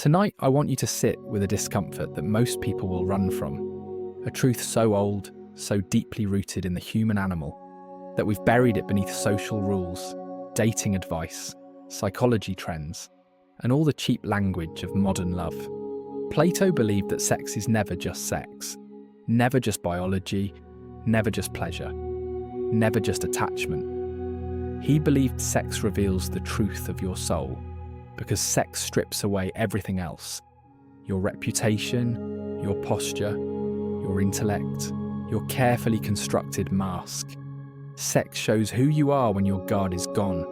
Tonight, I want you to sit with a discomfort that most people will run from. A truth so old, so deeply rooted in the human animal, that we've buried it beneath social rules, dating advice, psychology trends, and all the cheap language of modern love. Plato believed that sex is never just sex, never just biology, never just pleasure, never just attachment. He believed sex reveals the truth of your soul, because sex strips away everything else: your reputation, your posture, your intellect, your carefully constructed mask. Sex shows who you are when your guard is gone.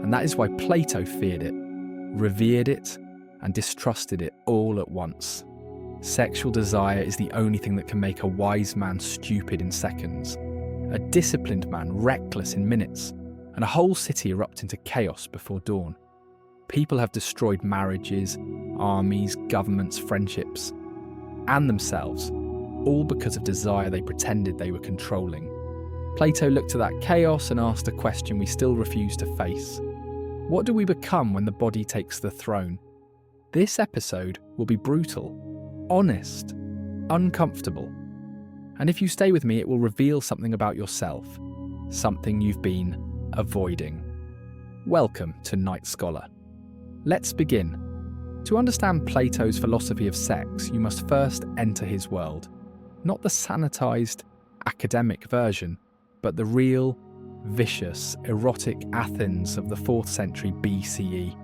And that is why Plato feared it, revered it, and distrusted it all at once. Sexual desire is the only thing that can make a wise man stupid in seconds, a disciplined man reckless in minutes, and a whole city erupt into chaos before dawn. People have destroyed marriages, armies, governments, friendships, and themselves, all because of desire they pretended they were controlling. Plato looked at that chaos and asked a question we still refuse to face. What do we become when the body takes the throne? This episode will be brutal, honest, uncomfortable. And if you stay with me, it will reveal something about yourself, something you've been avoiding. Welcome to Night Scholar. Let's begin. To understand Plato's philosophy of sex, you must first enter his world. Not the sanitized, academic version, but the real, vicious, erotic Athens of the 4th century BCE.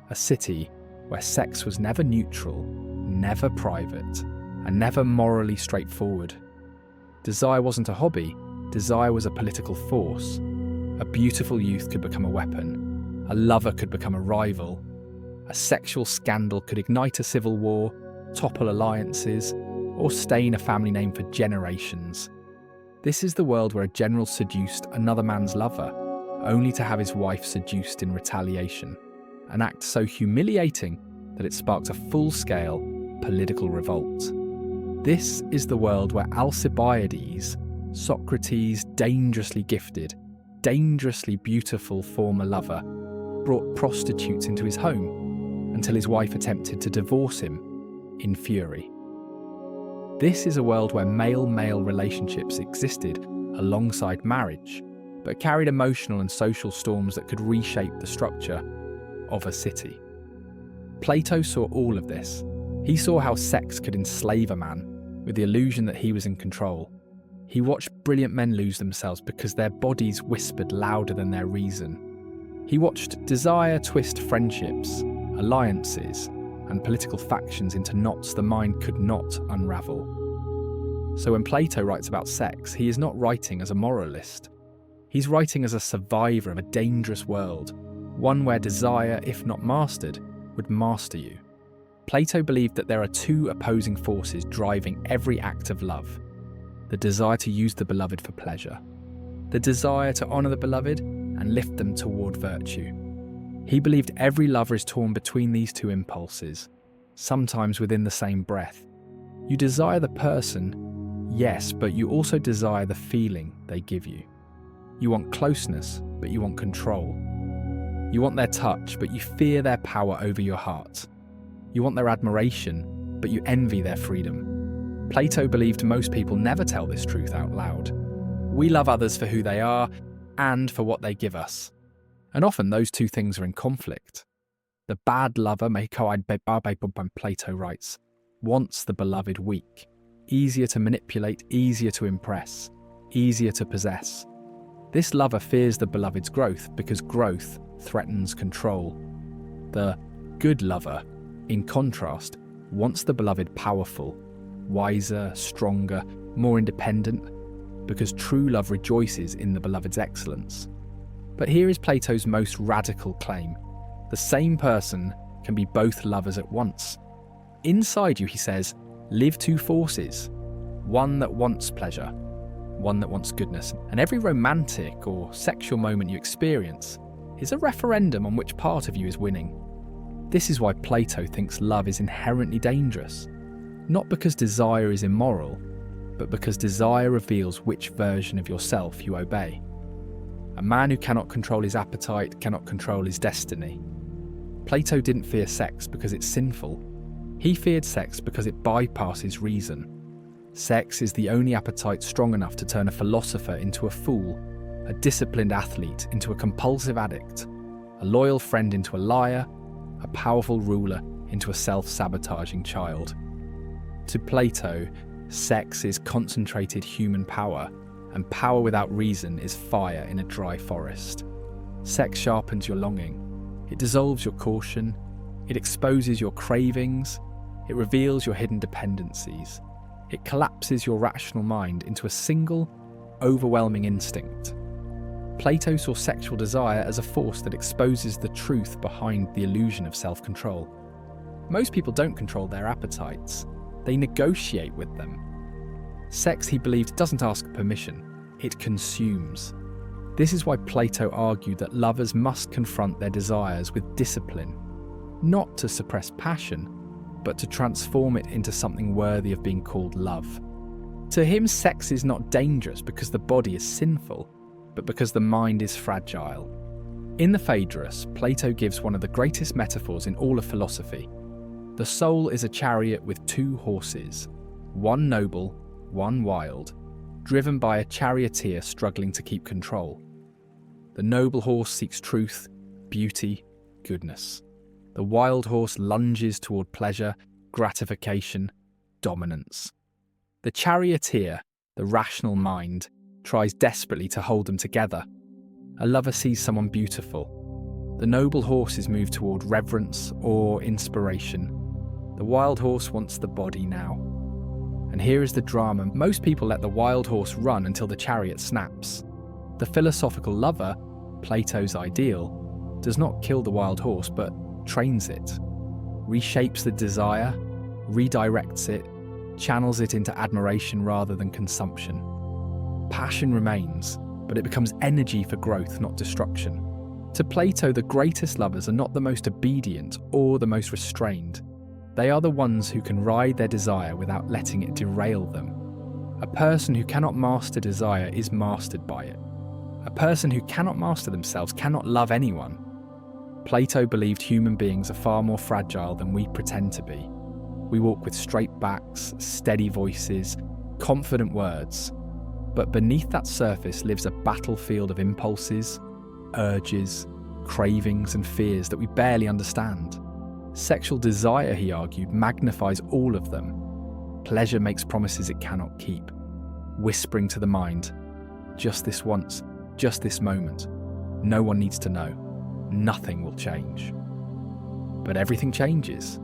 A city where sex was never neutral, never private, and never morally straightforward. Desire wasn't a hobby, desire was a political force. A beautiful youth could become a weapon, a lover could become a rival, a sexual scandal could ignite a civil war, topple alliances, or stain a family name for generations. This is the world where a general seduced another man's lover, only to have his wife seduced in retaliation, an act so humiliating that it sparked a full-scale political revolt. This is the world where Alcibiades, Socrates' dangerously gifted, dangerously beautiful former lover, brought prostitutes into his home until his wife attempted to divorce him in fury. This is a world where male-male relationships existed alongside marriage, but carried emotional and social storms that could reshape the structure of a city. Plato saw all of this. He saw how sex could enslave a man with the illusion that he was in control. He watched brilliant men lose themselves because their bodies whispered louder than their reason. He watched desire twist friendships, alliances, and political factions into knots the mind could not unravel. So when Plato writes about sex, he is not writing as a moralist. He's writing as a survivor of a dangerous world, one where desire, if not mastered, would master you. Plato believed that there are two opposing forces driving every act of love: the desire to use the beloved for pleasure, the desire to honour the beloved and lift them toward virtue. He believed every lover is torn between these two impulses, sometimes within the same breath. You desire the person, yes, but you also desire the feeling they give you. You want closeness, but you want control. You want their touch, but you fear their power over your heart. You want their admiration, but you envy their freedom. Plato believed most people never tell this truth out loud. We love others for who they are and for what they give us. And often those two things are in conflict. The bad lover, Plato writes, wants the beloved weak, easier to manipulate, easier to impress, easier to possess. This lover fears the beloved's growth because growth threatens control. The good lover, in contrast, wants the beloved powerful, wiser, stronger, more independent, because true love rejoices in the beloved's excellence. But here is Plato's most radical claim. The same person can be both lovers at once. Inside you, he says, live two forces, one that wants pleasure, one that wants goodness. And every romantic or sexual moment you experience is a referendum on which part of you is winning. This is why Plato thinks love is inherently dangerous, not because desire is immoral, but because desire reveals which version of yourself you obey. A man who cannot control his appetite cannot control his destiny. Plato didn't fear sex because it's sinful. He feared sex because it bypasses reason. Sex is the only appetite strong enough to turn a philosopher into a fool, a disciplined athlete into a compulsive addict, a loyal friend into a liar, a powerful ruler into a self-sabotaging child. To Plato, sex is concentrated human power, and power without reason is fire in a dry forest. Sex sharpens your longing. It dissolves your caution. It exposes your cravings. It reveals your hidden dependencies. It collapses your rational mind into a single, overwhelming instinct. Plato saw sexual desire as a force that exposes the truth behind the illusion of self-control. Most people don't control their appetites. They negotiate with them. Sex, he believed, doesn't ask permission. It consumes. This is why Plato argued that lovers must confront their desires with discipline, not to suppress passion, but to transform it into something worthy of being called love. To him, sex is not dangerous because the body is sinful, but because the mind is fragile. In the Phaedrus, Plato gives one of the greatest metaphors in all of philosophy. The soul is a chariot with two horses, one noble, one wild, driven by a charioteer struggling to keep control. The noble horse seeks truth, beauty, goodness. The wild horse lunges toward pleasure, gratification, dominance. The charioteer, the rational mind, tries desperately to hold them together. A lover sees someone beautiful. The noble horse is moved toward reverence or inspiration. The wild horse wants the body now. And here is the drama. Most people let the wild horse run until the chariot snaps. The philosophical lover, Plato's ideal, does not kill the wild horse but trains it, reshapes the desire, redirects it, channels it into admiration rather than consumption. Passion remains, but it becomes energy for growth, not destruction. To Plato, the greatest lovers are not the most obedient or the most restrained. They are the ones who can ride their desire without letting it derail them. A person who cannot master desire is mastered by it. A person who cannot master themselves cannot love anyone. Plato believed human beings are far more fragile than we pretend to be. We walk with straight backs, steady voices, confident words. But beneath that surface lives a battlefield of impulses, urges, cravings, and fears that we barely understand. Sexual desire, he argued, magnifies all of them. Pleasure makes promises it cannot keep, whispering to the mind, just this once, just this moment. No one needs to know. Nothing will change. But everything changes.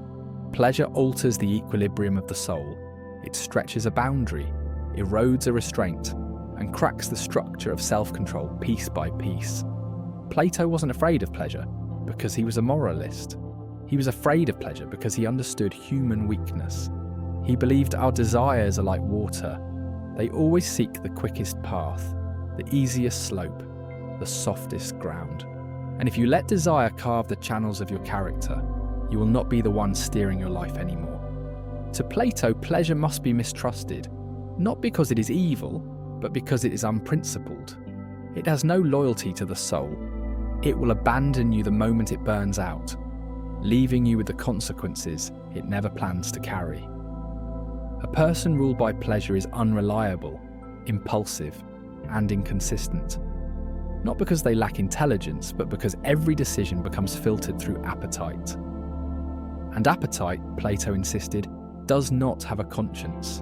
Pleasure alters the equilibrium of the soul. It stretches a boundary, erodes a restraint, and cracks the structure of self-control piece by piece. Plato wasn't afraid of pleasure because he was a moralist. He was afraid of pleasure because he understood human weakness. He believed our desires are like water. They always seek the quickest path, the easiest slope, the softest ground. And if you let desire carve the channels of your character, you will not be the one steering your life anymore. To Plato, pleasure must be mistrusted, not because it is evil, but because it is unprincipled. It has no loyalty to the soul. It will abandon you the moment it burns out, leaving you with the consequences it never plans to carry. A person ruled by pleasure is unreliable, impulsive, and inconsistent. Not because they lack intelligence, but because every decision becomes filtered through appetite. And appetite, Plato insisted, does not have a conscience.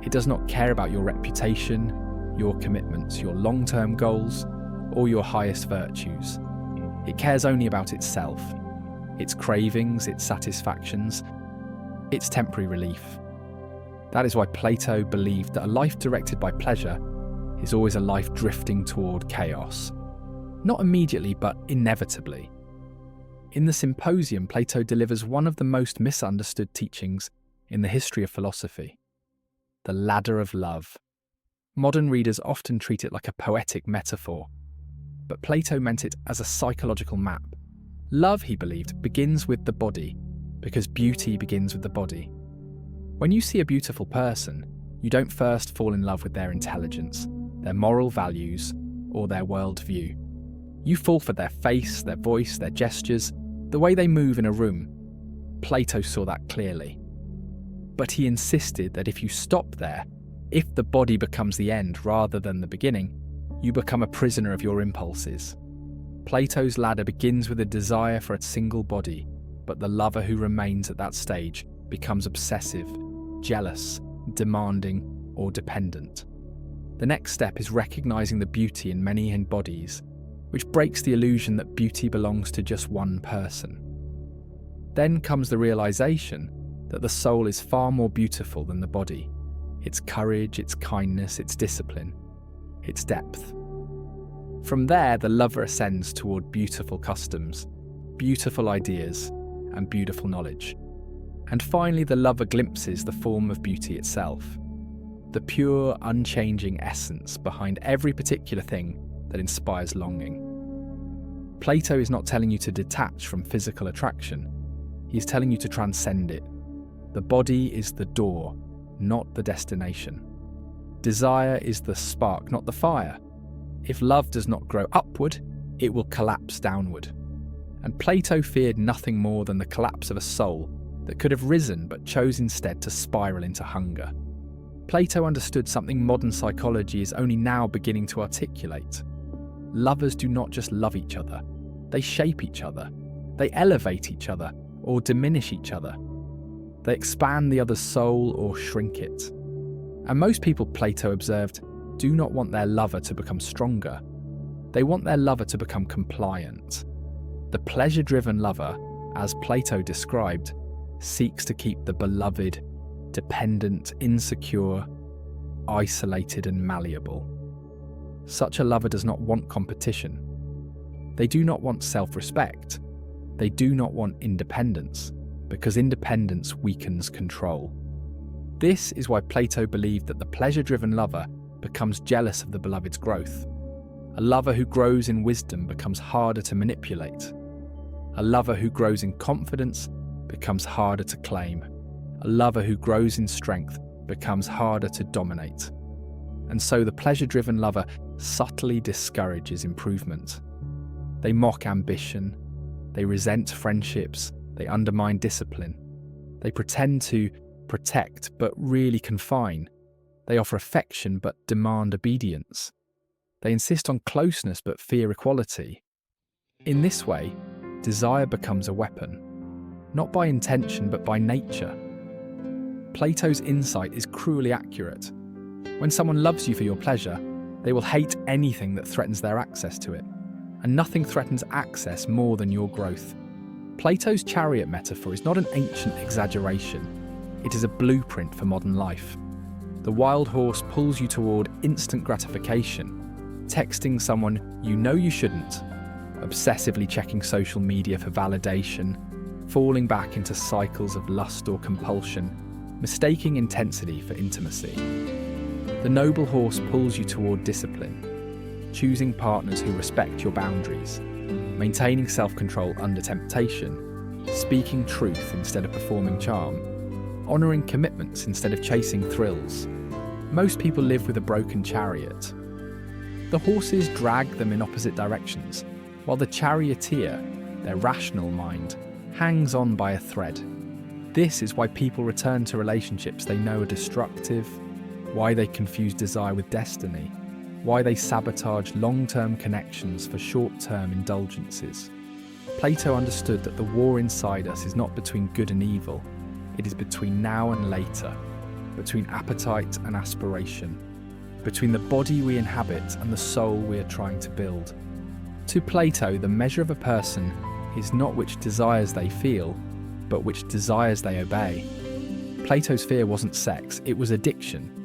It does not care about your reputation, your commitments, your long-term goals, or your highest virtues. It cares only about itself, its cravings, its satisfactions, its temporary relief. That is why Plato believed that a life directed by pleasure is always a life drifting toward chaos. Not immediately, but inevitably. In the Symposium, Plato delivers one of the most misunderstood teachings in the history of philosophy: the ladder of love. Modern readers often treat it like a poetic metaphor, but Plato meant it as a psychological map. Love, he believed, begins with the body, because beauty begins with the body. When you see a beautiful person, you don't first fall in love with their intelligence, their moral values, or their worldview. You fall for their face, their voice, their gestures, The way they move in a room, Plato saw that clearly. But he insisted that if you stop there, if the body becomes the end rather than the beginning, you become a prisoner of your impulses. Plato's ladder begins with a desire for a single body, but the lover who remains at that stage becomes obsessive, jealous, demanding, or dependent. The next step is recognizing the beauty in many bodies, which breaks the illusion that beauty belongs to just one person. Then comes the realization that the soul is far more beautiful than the body. Its courage, its kindness, its discipline, its depth. From there, the lover ascends toward beautiful customs, beautiful ideas, and beautiful knowledge. And finally, the lover glimpses the form of beauty itself, the pure, unchanging essence behind every particular thing that inspires longing. Plato is not telling you to detach from physical attraction. He is telling you to transcend it. The body is the door, not the destination. Desire is the spark, not the fire. If love does not grow upward, it will collapse downward. And Plato feared nothing more than the collapse of a soul that could have risen but chose instead to spiral into hunger. Plato understood something modern psychology is only now beginning to articulate. Lovers do not just love each other, they shape each other, they elevate each other or diminish each other. They expand the other's soul or shrink it. And most people, Plato observed, do not want their lover to become stronger. They want their lover to become compliant. The pleasure-driven lover, as Plato described, seeks to keep the beloved dependent, insecure, isolated and malleable. Such a lover does not want competition. They do not want self-respect. They do not want independence, because independence weakens control. This is why Plato believed that the pleasure-driven lover becomes jealous of the beloved's growth. A lover who grows in wisdom becomes harder to manipulate. A lover who grows in confidence becomes harder to claim. A lover who grows in strength becomes harder to dominate. And so the pleasure-driven lover subtly discourages improvement. They mock ambition, they resent friendships, they undermine discipline. They pretend to protect but really confine. They offer affection but demand obedience. They insist on closeness but fear equality. In this way, desire becomes a weapon, not by intention but by nature. Plato's insight is cruelly accurate. When someone loves you for your pleasure, they will hate anything that threatens their access to it, and nothing threatens access more than your growth. Plato's chariot metaphor is not an ancient exaggeration. It is a blueprint for modern life. The wild horse pulls you toward instant gratification, texting someone you know you shouldn't, obsessively checking social media for validation, falling back into cycles of lust or compulsion, mistaking intensity for intimacy. The noble horse pulls you toward discipline, choosing partners who respect your boundaries, maintaining self-control under temptation, speaking truth instead of performing charm, honouring commitments instead of chasing thrills. Most people live with a broken chariot. The horses drag them in opposite directions, while the charioteer, their rational mind, hangs on by a thread. This is why people return to relationships they know are destructive, why they confuse desire with destiny, why they sabotage long-term connections for short-term indulgences. Plato understood that the war inside us is not between good and evil, it is between now and later, between appetite and aspiration, between the body we inhabit and the soul we are trying to build. To Plato, the measure of a person is not which desires they feel, but which desires they obey. Plato's fear wasn't sex, it was addiction.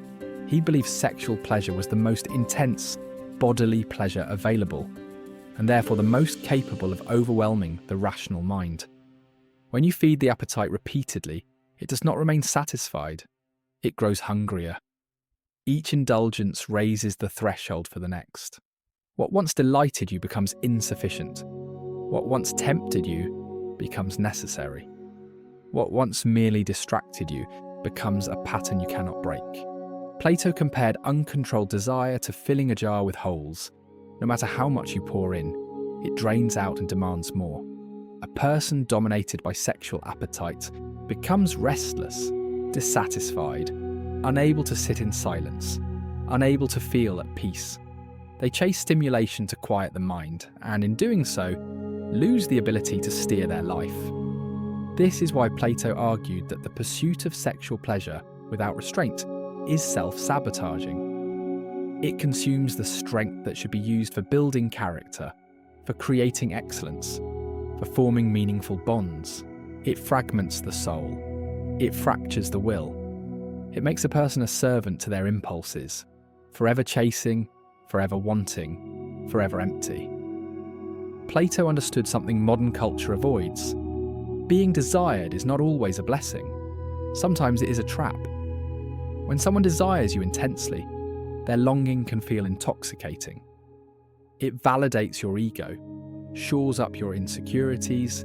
He believed sexual pleasure was the most intense bodily pleasure available, and therefore the most capable of overwhelming the rational mind. When you feed the appetite repeatedly, it does not remain satisfied, it grows hungrier. Each indulgence raises the threshold for the next. What once delighted you becomes insufficient. What once tempted you becomes necessary. What once merely distracted you becomes a pattern you cannot break. Plato compared uncontrolled desire to filling a jar with holes. No matter how much you pour in, it drains out and demands more. A person dominated by sexual appetite becomes restless, dissatisfied, unable to sit in silence, unable to feel at peace. They chase stimulation to quiet the mind, and in doing so, lose the ability to steer their life. This is why Plato argued that the pursuit of sexual pleasure without restraint is self-sabotaging. It consumes the strength that should be used for building character, for creating excellence, for forming meaningful bonds. It fragments the soul. It fractures the will. It makes a person a servant to their impulses, forever chasing, forever wanting, forever empty. Plato understood something modern culture avoids. Being desired is not always a blessing. Sometimes it is a trap. When someone desires you intensely, their longing can feel intoxicating. It validates your ego, shores up your insecurities,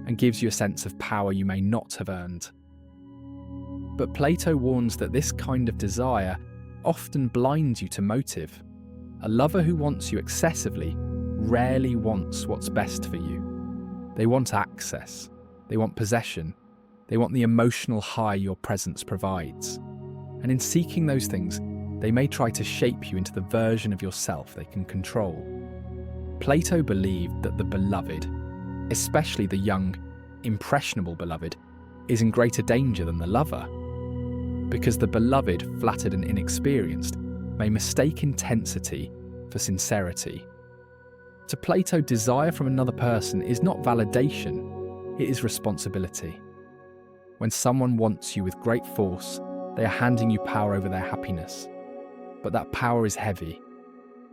and gives you a sense of power you may not have earned. But Plato warns that this kind of desire often blinds you to motive. A lover who wants you excessively rarely wants what's best for you. They want access, they want possession, they want the emotional high your presence provides. And in seeking those things, they may try to shape you into the version of yourself they can control. Plato believed that the beloved, especially the young, impressionable beloved, is in greater danger than the lover, because the beloved, flattered and inexperienced, may mistake intensity for sincerity. To Plato, desire from another person is not validation, it is responsibility. When someone wants you with great force, they are handing you power over their happiness. But that power is heavy.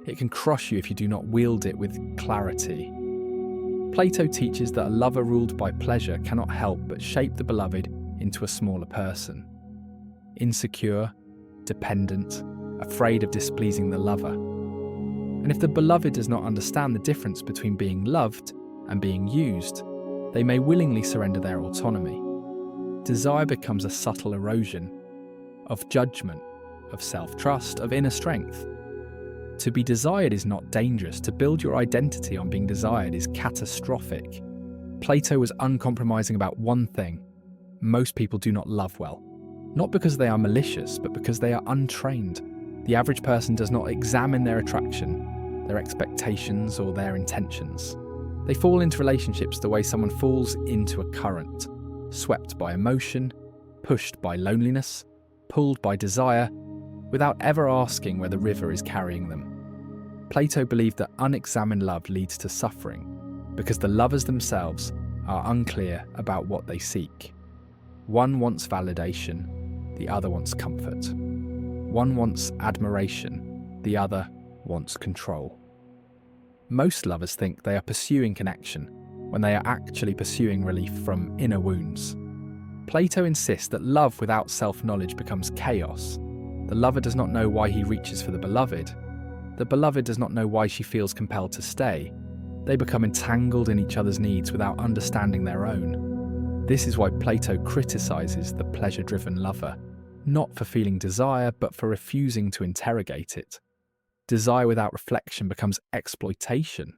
It can crush you if you do not wield it with clarity. Plato teaches that a lover ruled by pleasure cannot help but shape the beloved into a smaller person. Insecure, dependent, afraid of displeasing the lover. And if the beloved does not understand the difference between being loved and being used, they may willingly surrender their autonomy. Desire becomes a subtle erosion of judgment, of self-trust, of inner strength. To be desired is not dangerous. To build your identity on being desired is catastrophic. Plato was uncompromising about one thing: most people do not love well. Not because they are malicious, but because they are untrained. The average person does not examine their attraction, their expectations, or their intentions. They fall into relationships the way someone falls into a current, swept by emotion, pushed by loneliness, pulled by desire, without ever asking where the river is carrying them. Plato believed that unexamined love leads to suffering, because the lovers themselves are unclear about what they seek. One wants validation, the other wants comfort. One wants admiration, the other wants control. Most lovers think they are pursuing connection when they are actually pursuing relief from inner wounds. Plato insists that love without self-knowledge becomes chaos. The lover does not know why he reaches for the beloved. The beloved does not know why she feels compelled to stay. They become entangled in each other's needs without understanding their own. This is why Plato criticizes the pleasure-driven lover, not for feeling desire, but for refusing to interrogate it. Desire without reflection becomes exploitation.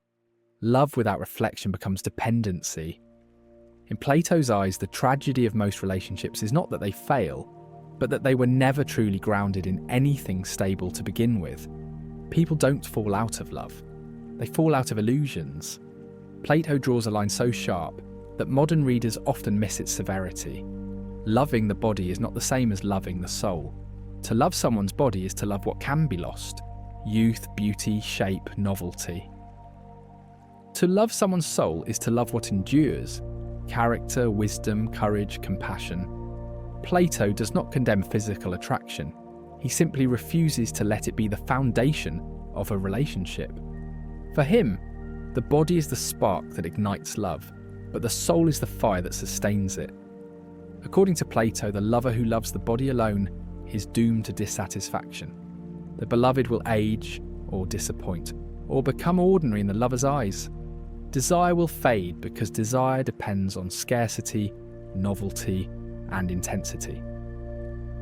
Love without reflection becomes dependency. In Plato's eyes, the tragedy of most relationships is not that they fail, but that they were never truly grounded in anything stable to begin with. People don't fall out of love. They fall out of illusions. Plato draws a line so sharp that modern readers often miss its severity. Loving the body is not the same as loving the soul. To love someone's body is to love what can be lost: youth, beauty, shape, novelty. To love someone's soul is to love what endures: character, wisdom, courage, compassion. Plato does not condemn physical attraction. He simply refuses to let it be the foundation of a relationship. For him, the body is the spark that ignites love, but the soul is the fire that sustains it. According to Plato, the lover who loves the body alone is doomed to dissatisfaction. The beloved will age, or disappoint, or become ordinary in the lover's eyes. Desire will fade because desire depends on scarcity, novelty, and intensity.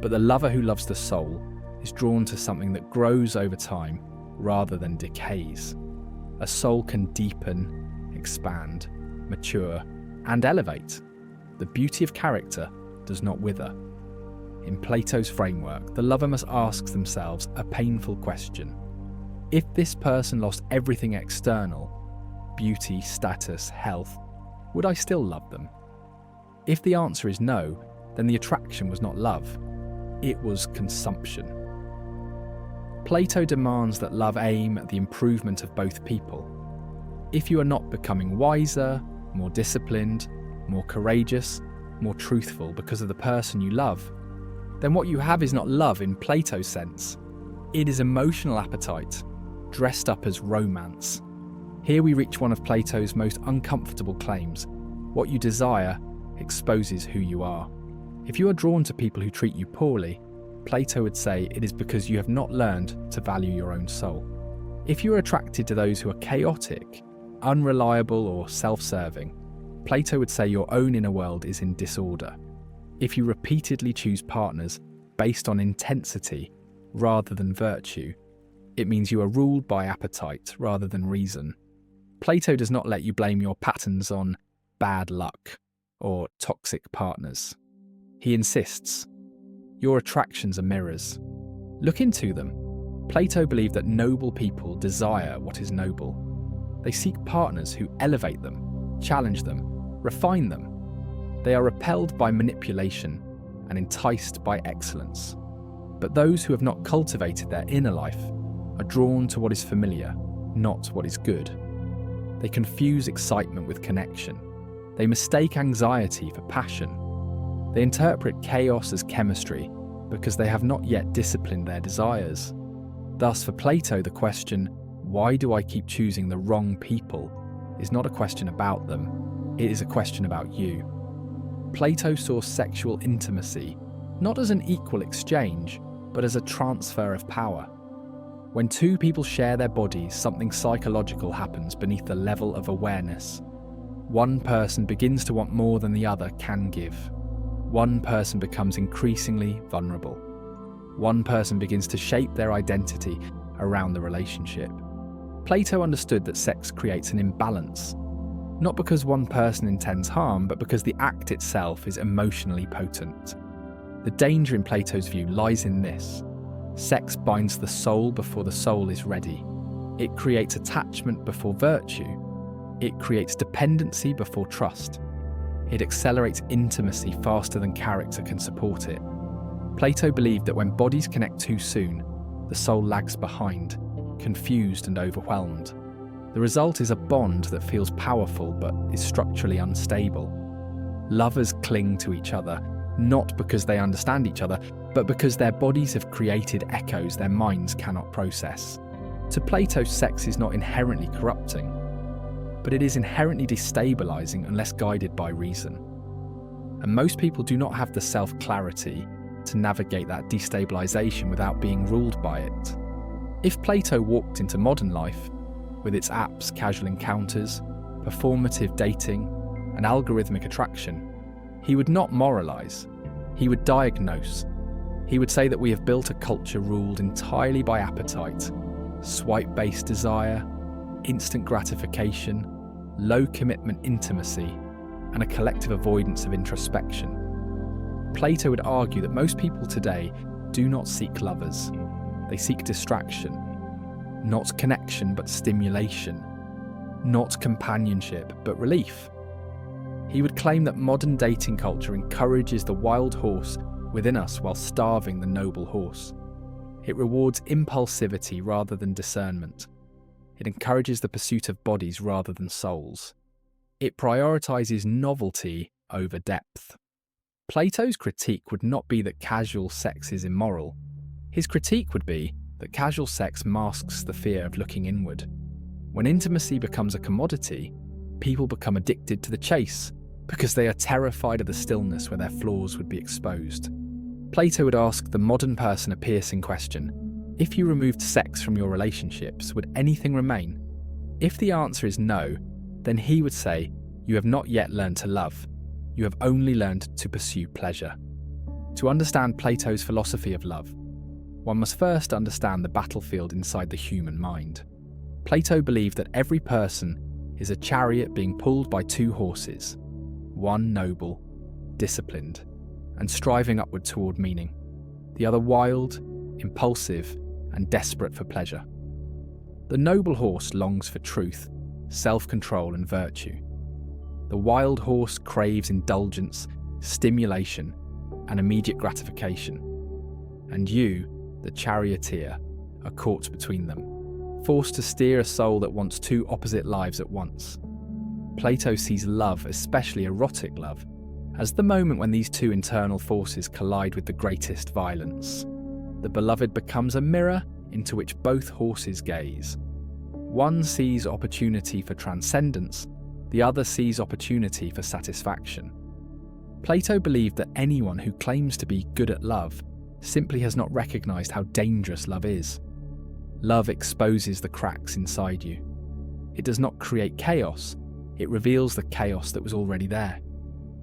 But the lover who loves the soul is drawn to something that grows over time rather than decays. A soul can deepen, expand, mature, and elevate. The beauty of character does not wither. In Plato's framework, the lover must ask themselves a painful question. If this person lost everything external, beauty, status, health, would I still love them? If the answer is no, then the attraction was not love, it was consumption. Plato demands that love aim at the improvement of both people. If you are not becoming wiser, more disciplined, more courageous, more truthful because of the person you love, then what you have is not love in Plato's sense. It is emotional appetite, dressed up as romance. Here we reach one of Plato's most uncomfortable claims. What you desire exposes who you are. If you are drawn to people who treat you poorly, Plato would say it is because you have not learned to value your own soul. If you are attracted to those who are chaotic, unreliable, or self-serving, Plato would say your own inner world is in disorder. If you repeatedly choose partners based on intensity rather than virtue, it means you are ruled by appetite rather than reason. Plato does not let you blame your patterns on bad luck or toxic partners. He insists, your attractions are mirrors. Look into them. Plato believed that noble people desire what is noble. They seek partners who elevate them, challenge them, refine them. They are repelled by manipulation and enticed by excellence. But those who have not cultivated their inner life are drawn to what is familiar, not what is good. They confuse excitement with connection. They mistake anxiety for passion. They interpret chaos as chemistry because they have not yet disciplined their desires. Thus, for Plato, the question, why do I keep choosing the wrong people, is not a question about them, it is a question about you. Plato saw sexual intimacy not as an equal exchange, but as a transfer of power. When two people share their bodies, something psychological happens beneath the level of awareness. One person begins to want more than the other can give. One person becomes increasingly vulnerable. One person begins to shape their identity around the relationship. Plato understood that sex creates an imbalance, not because one person intends harm, but because the act itself is emotionally potent. The danger in Plato's view lies in this. Sex binds the soul before the soul is ready. It creates attachment before virtue. It creates dependency before trust. It accelerates intimacy faster than character can support it. Plato believed that when bodies connect too soon, the soul lags behind, confused and overwhelmed. The result is a bond that feels powerful but is structurally unstable. Lovers cling to each other, not because they understand each other, but because their bodies have created echoes their minds cannot process. To Plato, sex is not inherently corrupting, but it is inherently destabilizing unless guided by reason. And most people do not have the self-clarity to navigate that destabilization without being ruled by it. If Plato walked into modern life, with its apps, casual encounters, performative dating, and algorithmic attraction, he would not moralize. He would diagnose. He would say that we have built a culture ruled entirely by appetite, swipe-based desire, instant gratification, low-commitment intimacy, and a collective avoidance of introspection. Plato would argue that most people today do not seek lovers. They seek distraction. Not connection, but stimulation. Not companionship, but relief. He would claim that modern dating culture encourages the wild horse within us while starving the noble horse. It rewards impulsivity rather than discernment. It encourages the pursuit of bodies rather than souls. It prioritizes novelty over depth. Plato's critique would not be that casual sex is immoral. His critique would be that casual sex masks the fear of looking inward. When intimacy becomes a commodity, people become addicted to the chase because they are terrified of the stillness where their flaws would be exposed. Plato would ask the modern person a piercing question. If you removed sex from your relationships, would anything remain? If the answer is no, then he would say, you have not yet learned to love. You have only learned to pursue pleasure. To understand Plato's philosophy of love, one must first understand the battlefield inside the human mind. Plato believed that every person is a chariot being pulled by two horses. one noble, disciplined, and striving upward toward meaning. The other wild, impulsive, and desperate for pleasure. The noble horse longs for truth, self-control, and virtue. The wild horse craves indulgence, stimulation, and immediate gratification. And you, the charioteer, are caught between them, forced to steer a soul that wants two opposite lives at once. Plato sees love, especially erotic love, as the moment when these two internal forces collide with the greatest violence. The beloved becomes a mirror into which both horses gaze. One sees opportunity for transcendence, the other sees opportunity for satisfaction. Plato believed that anyone who claims to be good at love simply has not recognized how dangerous love is. Love exposes the cracks inside you. It does not create chaos, it reveals the chaos that was already there.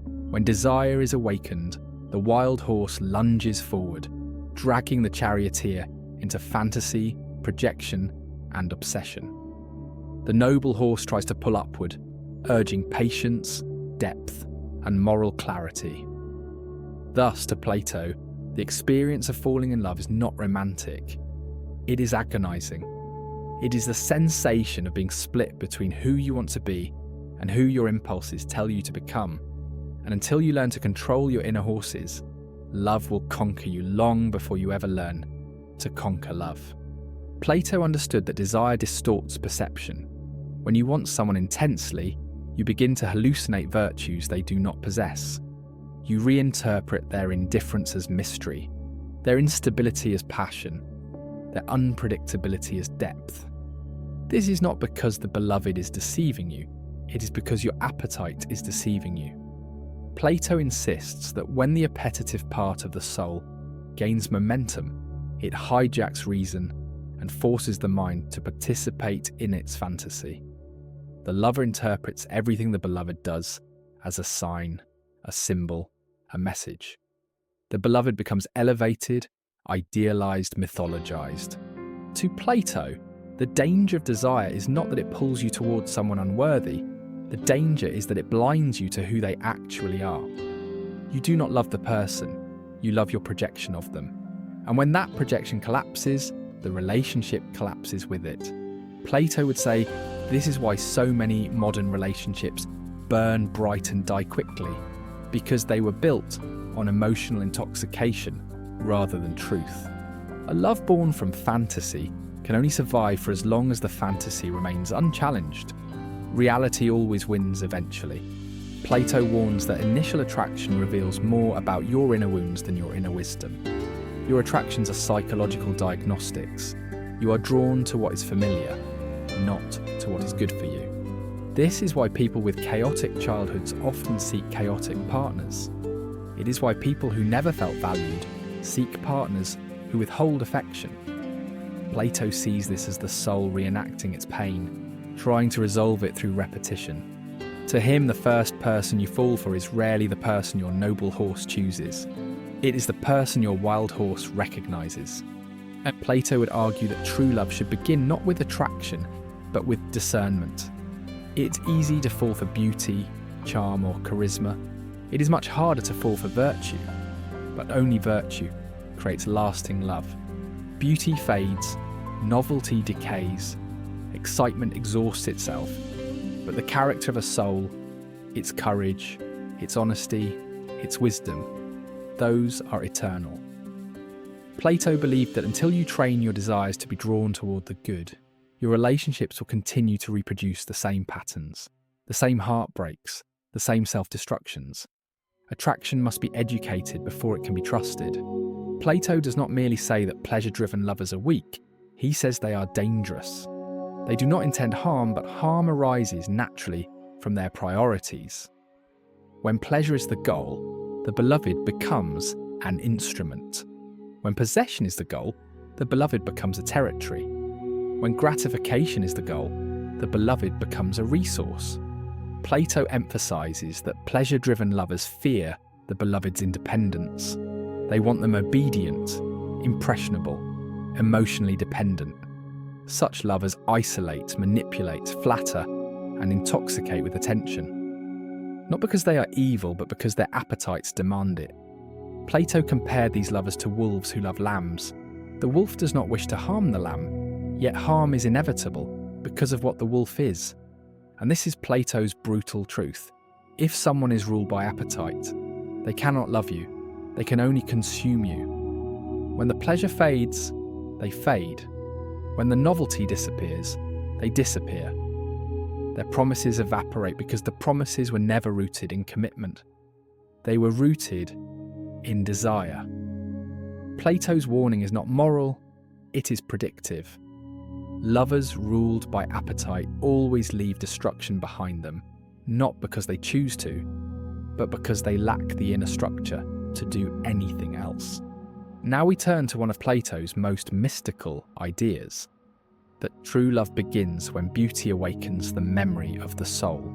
When desire is awakened, the wild horse lunges forward, dragging the charioteer into fantasy, projection, and obsession. The noble horse tries to pull upward, urging patience, depth, and moral clarity. Thus, to Plato, the experience of falling in love is not romantic. It is agonizing. It is the sensation of being split between who you want to be and who your impulses tell you to become. And until you learn to control your inner horses, love will conquer you long before you ever learn to conquer love. Plato understood that desire distorts perception. When you want someone intensely, you begin to hallucinate virtues they do not possess. You reinterpret their indifference as mystery, their instability as passion, their unpredictability as depth. This is not because the beloved is deceiving you, it is because your appetite is deceiving you. Plato insists that when the appetitive part of the soul gains momentum, it hijacks reason and forces the mind to participate in its fantasy. The lover interprets everything the beloved does as a sign, a symbol, a message. The beloved becomes elevated, idealized, mythologized. To Plato, the danger of desire is not that it pulls you towards someone unworthy. The danger is that it blinds you to who they actually are. You do not love the person, you love your projection of them. And when that projection collapses, the relationship collapses with it. Plato would say, this is why so many modern relationships burn bright and die quickly, because they were built on emotional intoxication rather than truth. A love born from fantasy can only survive for as long as the fantasy remains unchallenged. Reality always wins eventually. Plato warns that initial attraction reveals more about your inner wounds than your inner wisdom. Your attractions are psychological diagnostics. You are drawn to what is familiar, not to what is good for you. This is why people with chaotic childhoods often seek chaotic partners. It is why people who never felt valued seek partners who withhold affection. Plato sees this as the soul reenacting its pain, trying to resolve it through repetition. To him, the first person you fall for is rarely the person your noble horse chooses. It is the person your wild horse recognizes. And Plato would argue that true love should begin not with attraction, but with discernment. It's easy to fall for beauty, charm, or charisma. It is much harder to fall for virtue, but only virtue creates lasting love. Beauty fades, novelty decays, excitement exhausts itself, but the character of a soul, its courage, its honesty, its wisdom, those are eternal. Plato believed that until you train your desires to be drawn toward the good, your relationships will continue to reproduce the same patterns, the same heartbreaks, the same self-destructions. Attraction must be educated before it can be trusted. Plato does not merely say that pleasure-driven lovers are weak, he says they are dangerous. They do not intend harm, but harm arises naturally from their priorities. When pleasure is the goal, the beloved becomes an instrument. When possession is the goal, the beloved becomes a territory. When gratification is the goal, the beloved becomes a resource. Plato emphasizes that pleasure-driven lovers fear the beloved's independence. They want them obedient, impressionable, emotionally dependent. Such lovers isolate, manipulate, flatter, and intoxicate with attention. not because they are evil, but because their appetites demand it. Plato compared these lovers to wolves who love lambs. The wolf does not wish to harm the lamb, yet harm is inevitable because of what the wolf is. And this is Plato's brutal truth. If someone is ruled by appetite, they cannot love you, they can only consume you. When the pleasure fades, they fade. When the novelty disappears, they disappear. Their promises evaporate because the promises were never rooted in commitment. They were rooted in desire. Plato's warning is not moral, it is predictive. Lovers ruled by appetite always leave destruction behind them, not because they choose to, but because they lack the inner structure to do anything else. Now we turn to one of Plato's most mystical ideas, that true love begins when beauty awakens the memory of the soul.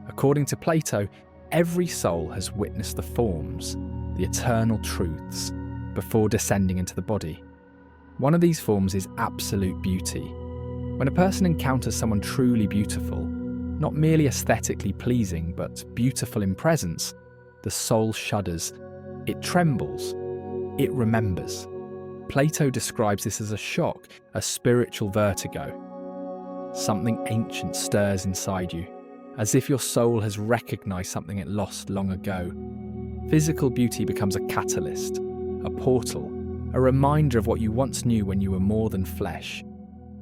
According to Plato, every soul has witnessed the forms, the eternal truths, before descending into the body. One of these forms is absolute beauty. When a person encounters someone truly beautiful, not merely aesthetically pleasing, but beautiful in presence, the soul shudders, it trembles, it remembers. Plato describes this as a shock, a spiritual vertigo. Something ancient stirs inside you, as if your soul has recognized something it lost long ago. Physical beauty becomes a catalyst, a portal, a reminder of what you once knew when you were more than flesh.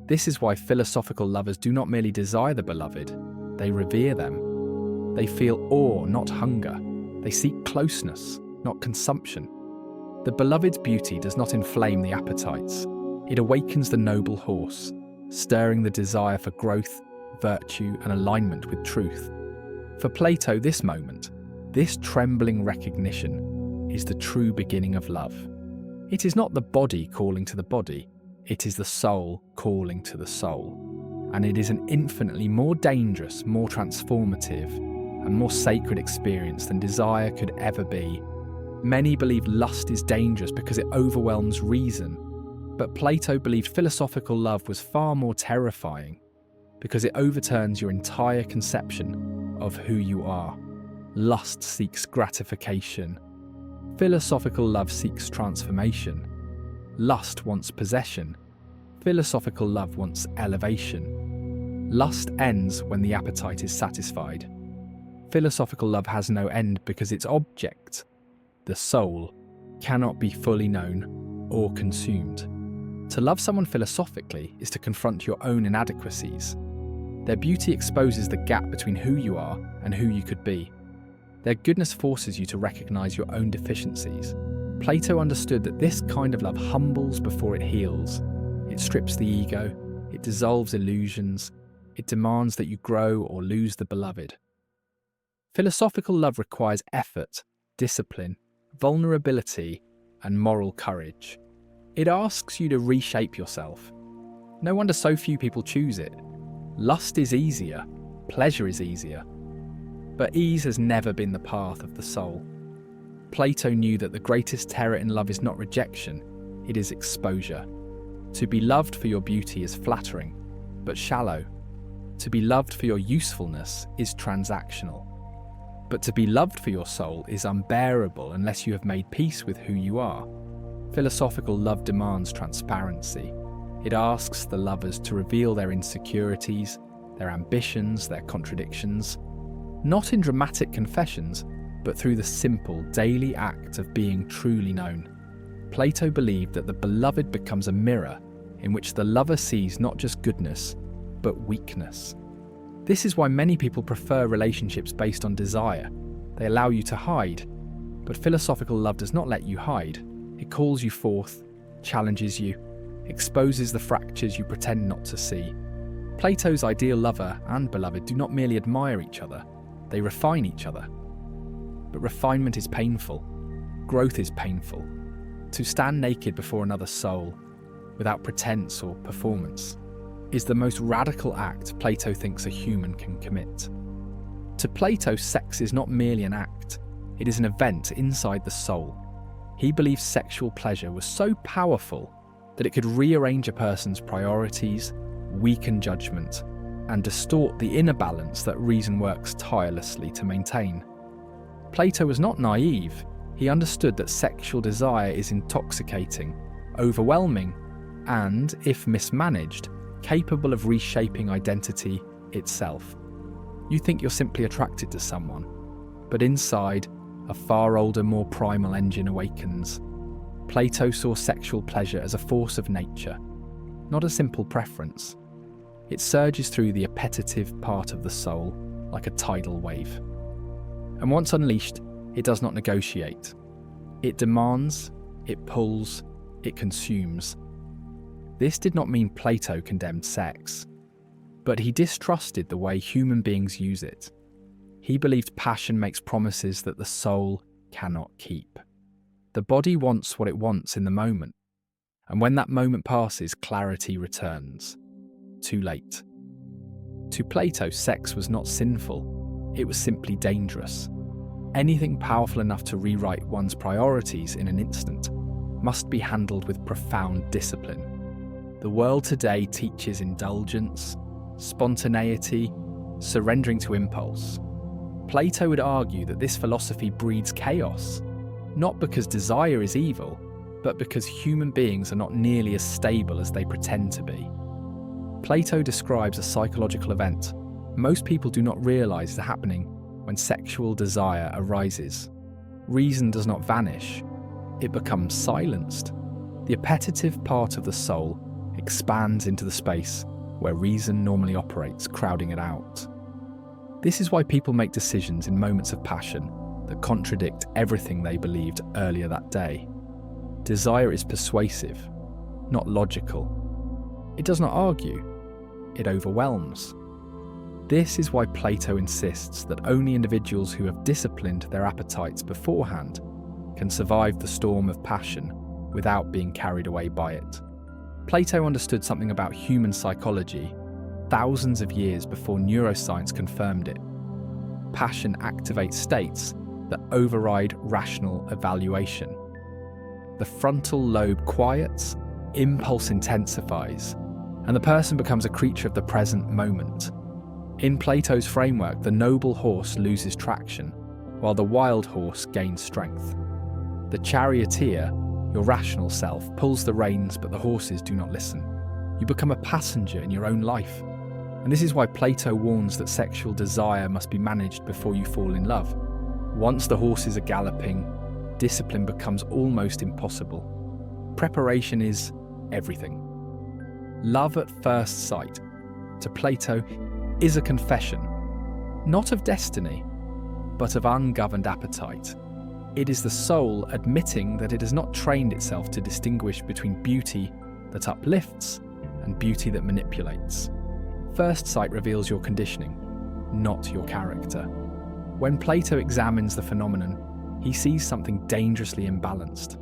This is why philosophical lovers do not merely desire the beloved, they revere them. They feel awe, not hunger. They seek closeness, not consumption. The beloved's beauty does not inflame the appetites. It awakens the noble horse, stirring the desire for growth, virtue, and alignment with truth. For Plato, this moment, this trembling recognition, is the true beginning of love. It is not the body calling to the body, it is the soul calling to the soul. And it is an infinitely more dangerous, more transformative, and more sacred experience than desire could ever be. Many believe lust is dangerous because it overwhelms reason, but Plato believed philosophical love was far more terrifying because it overturns your entire conception of who you are. Lust seeks gratification. Philosophical love seeks transformation. Lust wants possession. Philosophical love wants elevation. Lust ends when the appetite is satisfied. Philosophical love has no end because its object, the soul, cannot be fully known or consumed. To love someone philosophically is to confront your own inadequacies. Their beauty exposes the gap between who you are and who you could be. Their goodness forces you to recognize your own deficiencies. Plato understood that this kind of love humbles before it heals. It strips the ego, it dissolves illusions, it demands that you grow or lose the beloved. Philosophical love requires effort, discipline, vulnerability, and moral courage. It asks you to reshape yourself. No wonder so few people choose it. Lust is easier, pleasure is easier. But ease has never been the path of the soul. Plato knew that the greatest terror in love is not rejection, it is exposure. To be loved for your beauty is flattering, but shallow. To be loved for your usefulness is transactional. But to be loved for your soul is unbearable unless you have made peace with who you are. Philosophical love demands transparency. It asks the lovers to reveal their insecurities, their ambitions, their contradictions, not in dramatic confessions, but through the simple, daily act of being truly known. Plato believed that the beloved becomes a mirror in which the lover sees not just goodness, but weakness. This is why many people prefer relationships based on desire. They allow you to hide, but philosophical love does not let you hide. It calls you forth, challenges you, exposes the fractures you pretend not to see. Plato's ideal lover and beloved do not merely admire each other, they refine each other. But refinement is painful. Growth is painful. To stand naked before another soul, without pretense or performance, is the most radical act Plato thinks a human can commit. To Plato, sex is not merely an act, it is an event inside the soul. He believes sexual pleasure was so powerful that it could rearrange a person's priorities, weaken judgment, and distort the inner balance that reason works tirelessly to maintain. Plato was not naive. He understood that sexual desire is intoxicating, overwhelming, and, if mismanaged, capable of reshaping identity itself. You think you're simply attracted to someone, but inside, a far older, more primal engine awakens. Plato saw sexual pleasure as a force of nature, not a simple preference. It surges through the appetitive part of the soul like a tidal wave. And once unleashed, it does not negotiate. It demands, it pulls, it consumes. This did not mean Plato condemned sex, but he distrusted the way human beings use it. He believed passion makes promises that the soul cannot keep. The body wants what it wants in the moment, and when that moment passes, clarity returns. Too late. To Plato, sex was not sinful, it was simply dangerous. Anything powerful enough to rewrite one's priorities in an instant must be handled with profound discipline. The world today teaches indulgence, spontaneity, surrendering to impulse. Plato would argue that this philosophy breeds chaos, not because desire is evil, but because human beings are not nearly as stable as they pretend to be. Plato describes a psychological event most people do not realize is happening when sexual desire arises. Reason does not vanish, it becomes silenced. The appetitive part of the soul expands into the space where reason normally operates, crowding it out. This is why people make decisions in moments of passion that contradict everything they believed earlier that day. Desire is persuasive, not logical. It does not argue, it overwhelms. This is why Plato insists that only individuals who have disciplined their appetites beforehand can survive the storm of passion without being carried away by it. Plato understood something about human psychology thousands of years before neuroscience confirmed it. Passion activates states that override rational evaluation. The frontal lobe quiets, impulse intensifies, and the person becomes a creature of the present moment. In Plato's framework, the noble horse loses traction, while the wild horse gains strength. The charioteer, your rational self, pulls the reins, but the horses do not listen. You become a passenger in your own life. And this is why Plato warns that sexual desire must be managed before you fall in love. Once the horses are galloping, discipline becomes almost impossible. Preparation is everything. Love at first sight, to Plato, is a confession, not of destiny, but of ungoverned appetite. It is the soul admitting that it has not trained itself to distinguish between beauty that uplifts and beauty that manipulates. First sight reveals your conditioning, not your character. When Plato examines the phenomenon, he sees something dangerously imbalanced,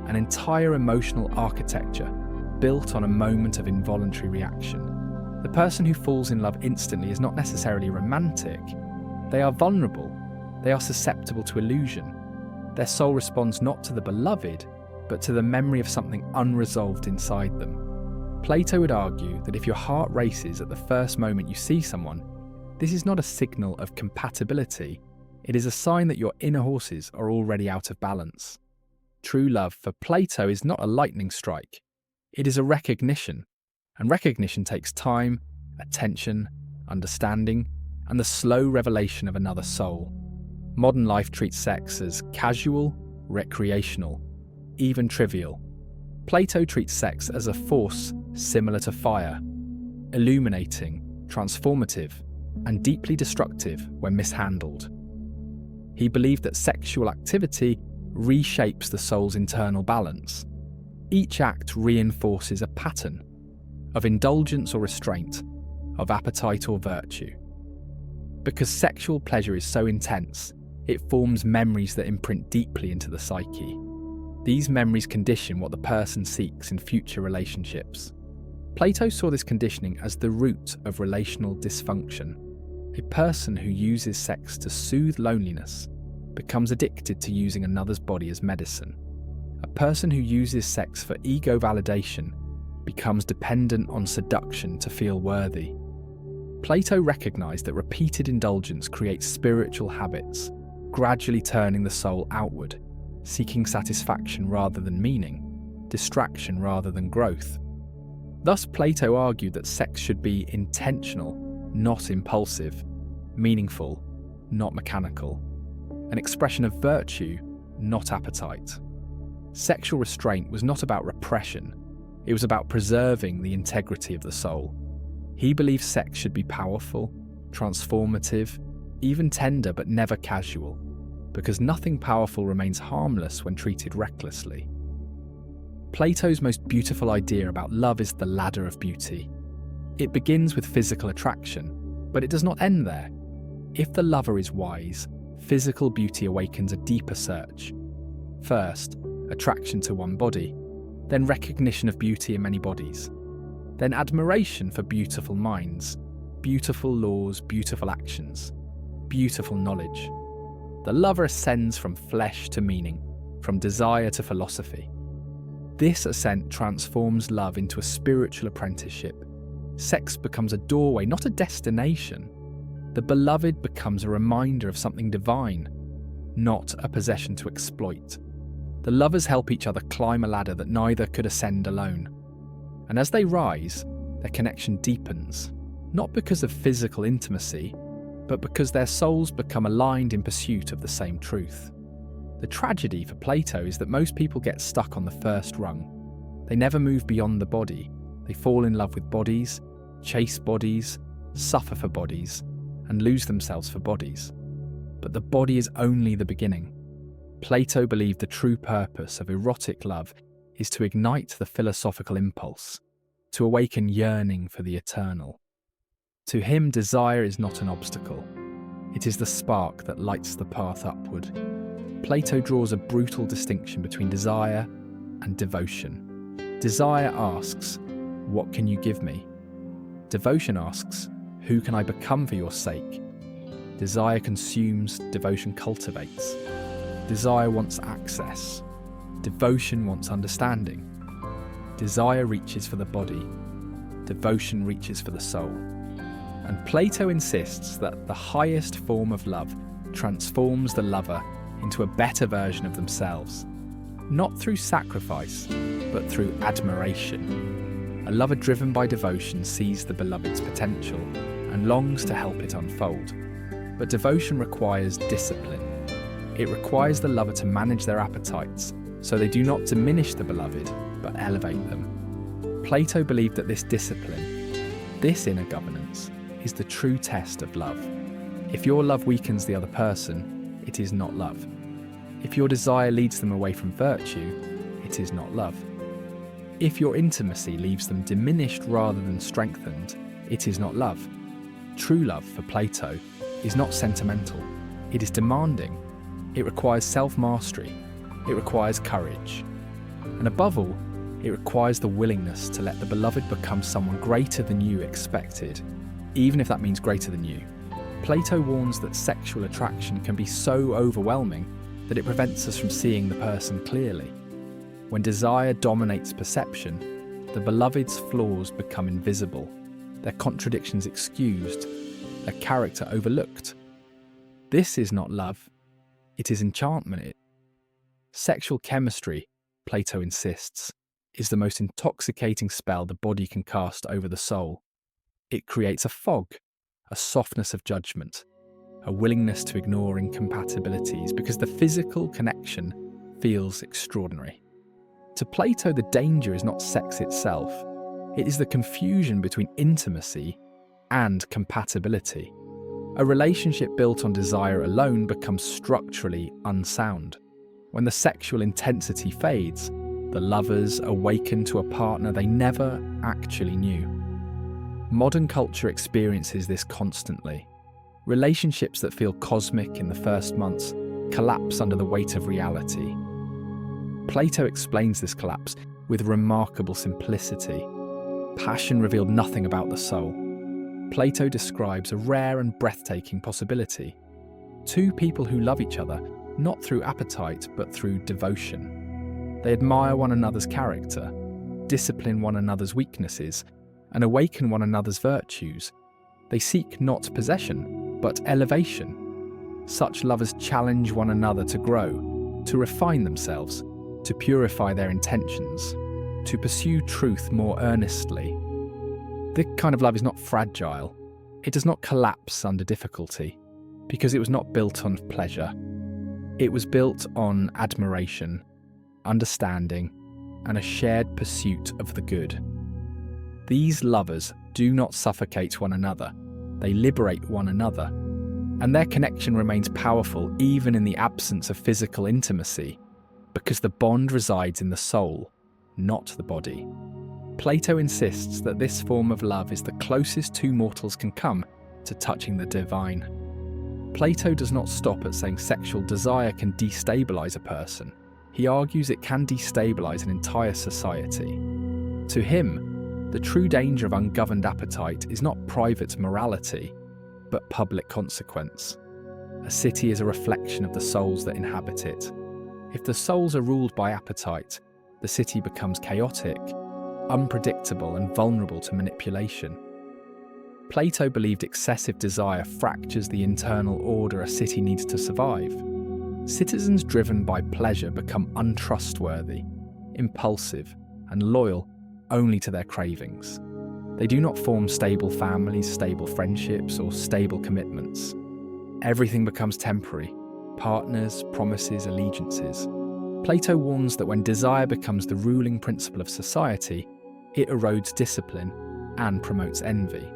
an entire emotional architecture built on a moment of involuntary reaction. The person who falls in love instantly is not necessarily romantic. They are vulnerable. They are susceptible to illusion. Their soul responds not to the beloved, but to the memory of something unresolved inside them. Plato would argue that if your heart races at the first moment you see someone, this is not a signal of compatibility. It is a sign that your inner horses are already out of balance. True love for Plato is not a lightning strike. It is a recognition. And recognition takes time, attention, understanding, and the slow revelation of another soul. Modern life treats sex as casual, recreational, even trivial. Plato treats sex as a force similar to fire, illuminating, transformative, and deeply destructive when mishandled. He believed that sexual activity reshapes the soul's internal balance. Each act reinforces a pattern of indulgence or restraint, of appetite or virtue. Because sexual pleasure is so intense, it forms memories that imprint deeply into the psyche. These memories condition what the person seeks in future relationships. Plato saw this conditioning as the root of relational dysfunction. A person who uses sex to soothe loneliness becomes addicted to using another's body as medicine. A person who uses sex for ego validation becomes dependent on seduction to feel worthy. Plato recognized that repeated indulgence creates spiritual habits, gradually turning the soul outward, seeking satisfaction rather than meaning, distraction rather than growth. Thus, Plato argued that sex should be intentional, not impulsive, meaningful, not mechanical, an expression of virtue, not appetite. Sexual restraint was not about repression, it was about preserving the integrity of the soul. He believed sex should be powerful, transformative, even tender but never casual, because nothing powerful remains harmless when treated recklessly. Plato's most beautiful idea about love is the ladder of beauty. It begins with physical attraction, but it does not end there. If the lover is wise, physical beauty awakens a deeper search. First, attraction to one body, then recognition of beauty in many bodies, then admiration for beautiful minds, beautiful laws, beautiful actions, beautiful knowledge. The lover ascends from flesh to meaning, from desire to philosophy. This ascent transforms love into a spiritual apprenticeship. Sex becomes a doorway, not a destination. The beloved becomes a reminder of something divine, not a possession to exploit. The lovers help each other climb a ladder that neither could ascend alone. And as they rise, their connection deepens, not because of physical intimacy, but because their souls become aligned in pursuit of the same truth. The tragedy for Plato is that most people get stuck on the first rung. They never move beyond the body. They fall in love with bodies, chase bodies, suffer for bodies, and lose themselves for bodies. But the body is only the beginning. Plato believed the true purpose of erotic love is to ignite the philosophical impulse, to awaken yearning for the eternal. To him, desire is not an obstacle. It is the spark that lights the path upward. Plato draws a brutal distinction between desire and devotion. Desire asks, "What can you give me?" Devotion asks, "Who can I become for your sake?" Desire consumes, devotion cultivates. Desire wants access. Devotion wants understanding. Desire reaches for the body. Devotion reaches for the soul. And Plato insists that the highest form of love transforms the lover into a better version of themselves, not through sacrifice, but through admiration. A lover driven by devotion sees the beloved's potential and longs to help it unfold. But devotion requires discipline. It requires the lover to manage their appetites so they do not diminish the beloved, but elevate them. Plato believed that this discipline, this inner governance, is the true test of love. If your love weakens the other person, it is not love. If your desire leads them away from virtue, it is not love. If your intimacy leaves them diminished rather than strengthened, it is not love. True love, for Plato, is not sentimental. It is demanding. It requires self-mastery. It requires courage. And above all, it requires the willingness to let the beloved become someone greater than you expected, even if that means greater than you. Plato warns that sexual attraction can be so overwhelming that it prevents us from seeing the person clearly. When desire dominates perception, the beloved's flaws become invisible, their contradictions excused, their character overlooked. This is not love. It is enchantment. Sexual chemistry, Plato insists, is the most intoxicating spell the body can cast over the soul. It creates a fog, a softness of judgment, a willingness to ignore incompatibilities because the physical connection feels extraordinary. To Plato, the danger is not sex itself. It is the confusion between intimacy and compatibility. A relationship built on desire alone becomes structurally unsound. When the sexual intensity fades, the lovers awaken to a partner they never actually knew. Modern culture experiences this constantly. Relationships that feel cosmic in the first months collapse under the weight of reality. Plato explains this collapse with remarkable simplicity. Passion revealed nothing about the soul. Plato describes a rare and breathtaking possibility. Two people who love each other, not through appetite, but through devotion. They admire one another's character, discipline one another's weaknesses, and awaken one another's virtues. They seek not possession, but elevation. Such lovers challenge one another to grow, to refine themselves, to purify their intentions, to pursue truth more earnestly. This kind of love is not fragile. It does not collapse under difficulty, because it was not built on pleasure. It was built on admiration, understanding, and a shared pursuit of the good. These lovers do not suffocate one another, they liberate one another, and their connection remains powerful even in the absence of physical intimacy, because the bond resides in the soul, not the body. Plato insists that this form of love is the closest two mortals can come to touching the divine. Plato does not stop at saying sexual desire can destabilize a person. He argues it can destabilize an entire society. To him, the true danger of ungoverned appetite is not private morality, but public consequence. A city is a reflection of the souls that inhabit it. If the souls are ruled by appetite, the city becomes chaotic, unpredictable, and vulnerable to manipulation. Plato believed excessive desire fractures the internal order a city needs to survive. Citizens driven by pleasure become untrustworthy, impulsive, and loyal only to their cravings. They do not form stable families, stable friendships, or stable commitments. Everything becomes temporary: partners, promises, allegiances. Plato warns that when desire becomes the ruling principle of society, it erodes discipline and promotes envy.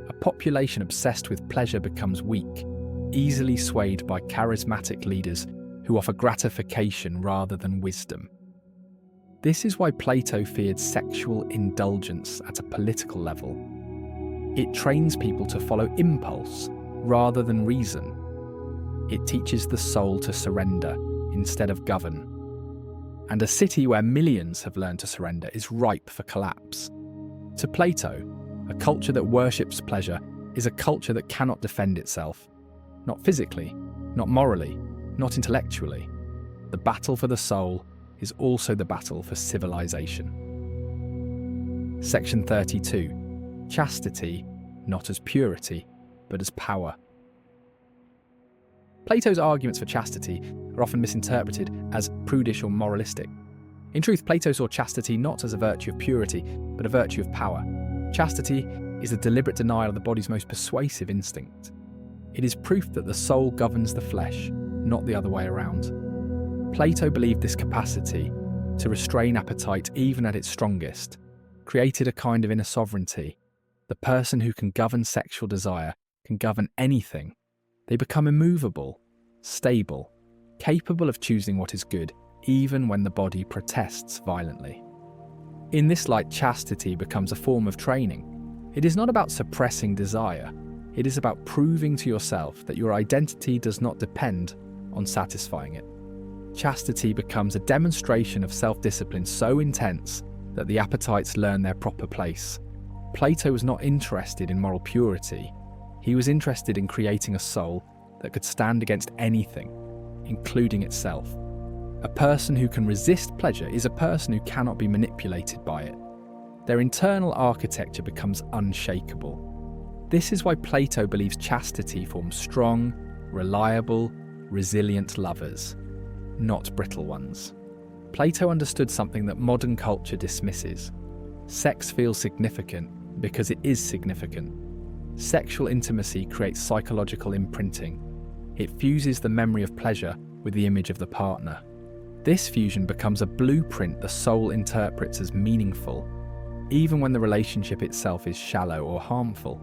A population obsessed with pleasure becomes weak, easily swayed by charismatic leaders who offer gratification rather than wisdom. This is why Plato feared sexual indulgence at a political level. It trains people to follow impulse rather than reason. It teaches the soul to surrender instead of govern. And a city where millions have learned to surrender is ripe for collapse. To Plato, a culture that worships pleasure is a culture that cannot defend itself. Not physically, not morally, not intellectually. The battle for the soul is also the battle for civilization. Section 32. Chastity, not as purity, but as power. Plato's arguments for chastity are often misinterpreted as prudish or moralistic. In truth, Plato saw chastity not as a virtue of purity, but a virtue of power. Chastity is a deliberate denial of the body's most persuasive instinct. It is proof that the soul governs the flesh, not the other way around. Plato believed this capacity to restrain appetite even at its strongest created a kind of inner sovereignty. The person who can govern sexual desire can govern anything. They become immovable, stable, capable of choosing what is good, even when the body protests violently. In this light, chastity becomes a form of training. It is not about suppressing desire. It is about proving to yourself that your identity does not depend on satisfying it. Chastity becomes a demonstration of self-discipline so intense that the appetites learn their proper place. Plato was not interested in moral purity. He was interested in creating a soul that could stand against anything, including itself. A person who can resist pleasure is a person who cannot be manipulated by it. Their internal architecture becomes unshakable. This is why Plato believes chastity forms strong, reliable, resilient lovers, not brittle ones. Plato understood something that modern culture dismisses. Sex feels significant because it is significant. Sexual intimacy creates psychological imprinting. It fuses the memory of pleasure with the image of the partner. This fusion becomes a blueprint the soul interprets as meaningful, even when the relationship itself is shallow or harmful.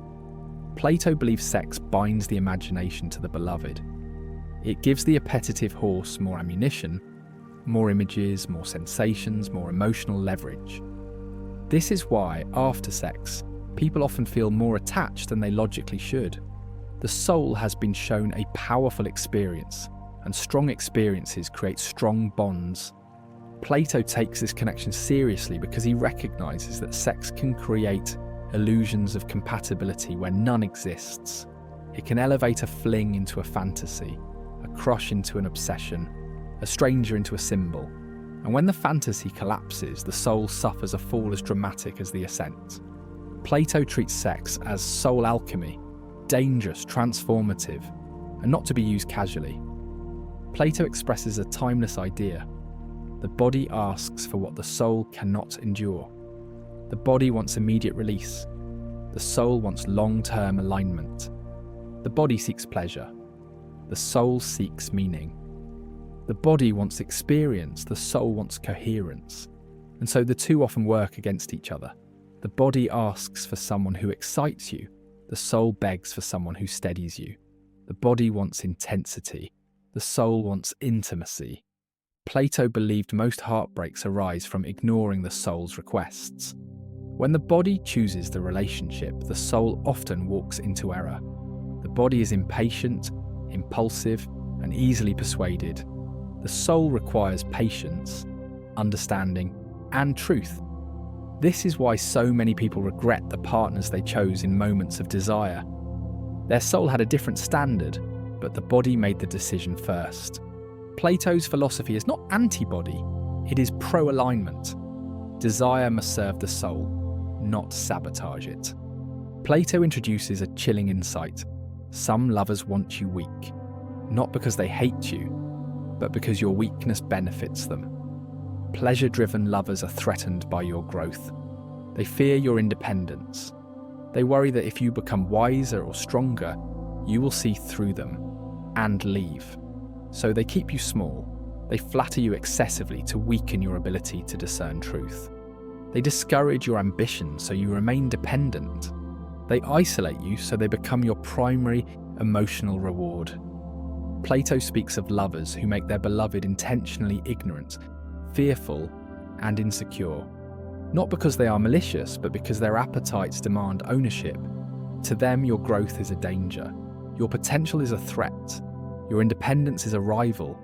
Plato believes sex binds the imagination to the beloved. It gives the appetitive horse more ammunition, more images, more sensations, more emotional leverage. This is why, after sex, people often feel more attached than they logically should. The soul has been shown a powerful experience, and strong experiences create strong bonds. Plato takes this connection seriously because he recognizes that sex can create illusions of compatibility where none exists. It can elevate a fling into a fantasy, a crush into an obsession, a stranger into a symbol. And when the fantasy collapses, the soul suffers a fall as dramatic as the ascent. Plato treats sex as soul alchemy, dangerous, transformative, and not to be used casually. Plato expresses a timeless idea. The body asks for what the soul cannot endure. The body wants immediate release. The soul wants long-term alignment. The body seeks pleasure. The soul seeks meaning. The body wants experience. The soul wants coherence. And so the two often work against each other. The body asks for someone who excites you. The soul begs for someone who steadies you. The body wants intensity. The soul wants intimacy. Plato believed most heartbreaks arise from ignoring the soul's requests. When the body chooses the relationship, the soul often walks into error. The body is impatient, impulsive, and easily persuaded. The soul requires patience, understanding, and truth. This is why so many people regret the partners they chose in moments of desire. Their soul had a different standard, but the body made the decision first. Plato's philosophy is not anti-body, it is pro-alignment. Desire must serve the soul, not sabotage it. Plato introduces a chilling insight. Some lovers want you weak, not because they hate you, but because your weakness benefits them. Pleasure-driven lovers are threatened by your growth. They fear your independence. They worry that if you become wiser or stronger, you will see through them and leave. So they keep you small. They flatter you excessively to weaken your ability to discern truth. They discourage your ambition so you remain dependent. They isolate you so they become your primary emotional reward. Plato speaks of lovers who make their beloved intentionally ignorant, fearful, and insecure. Not because they are malicious, but because their appetites demand ownership. To them, your growth is a danger. Your potential is a threat. Your independence is a rival.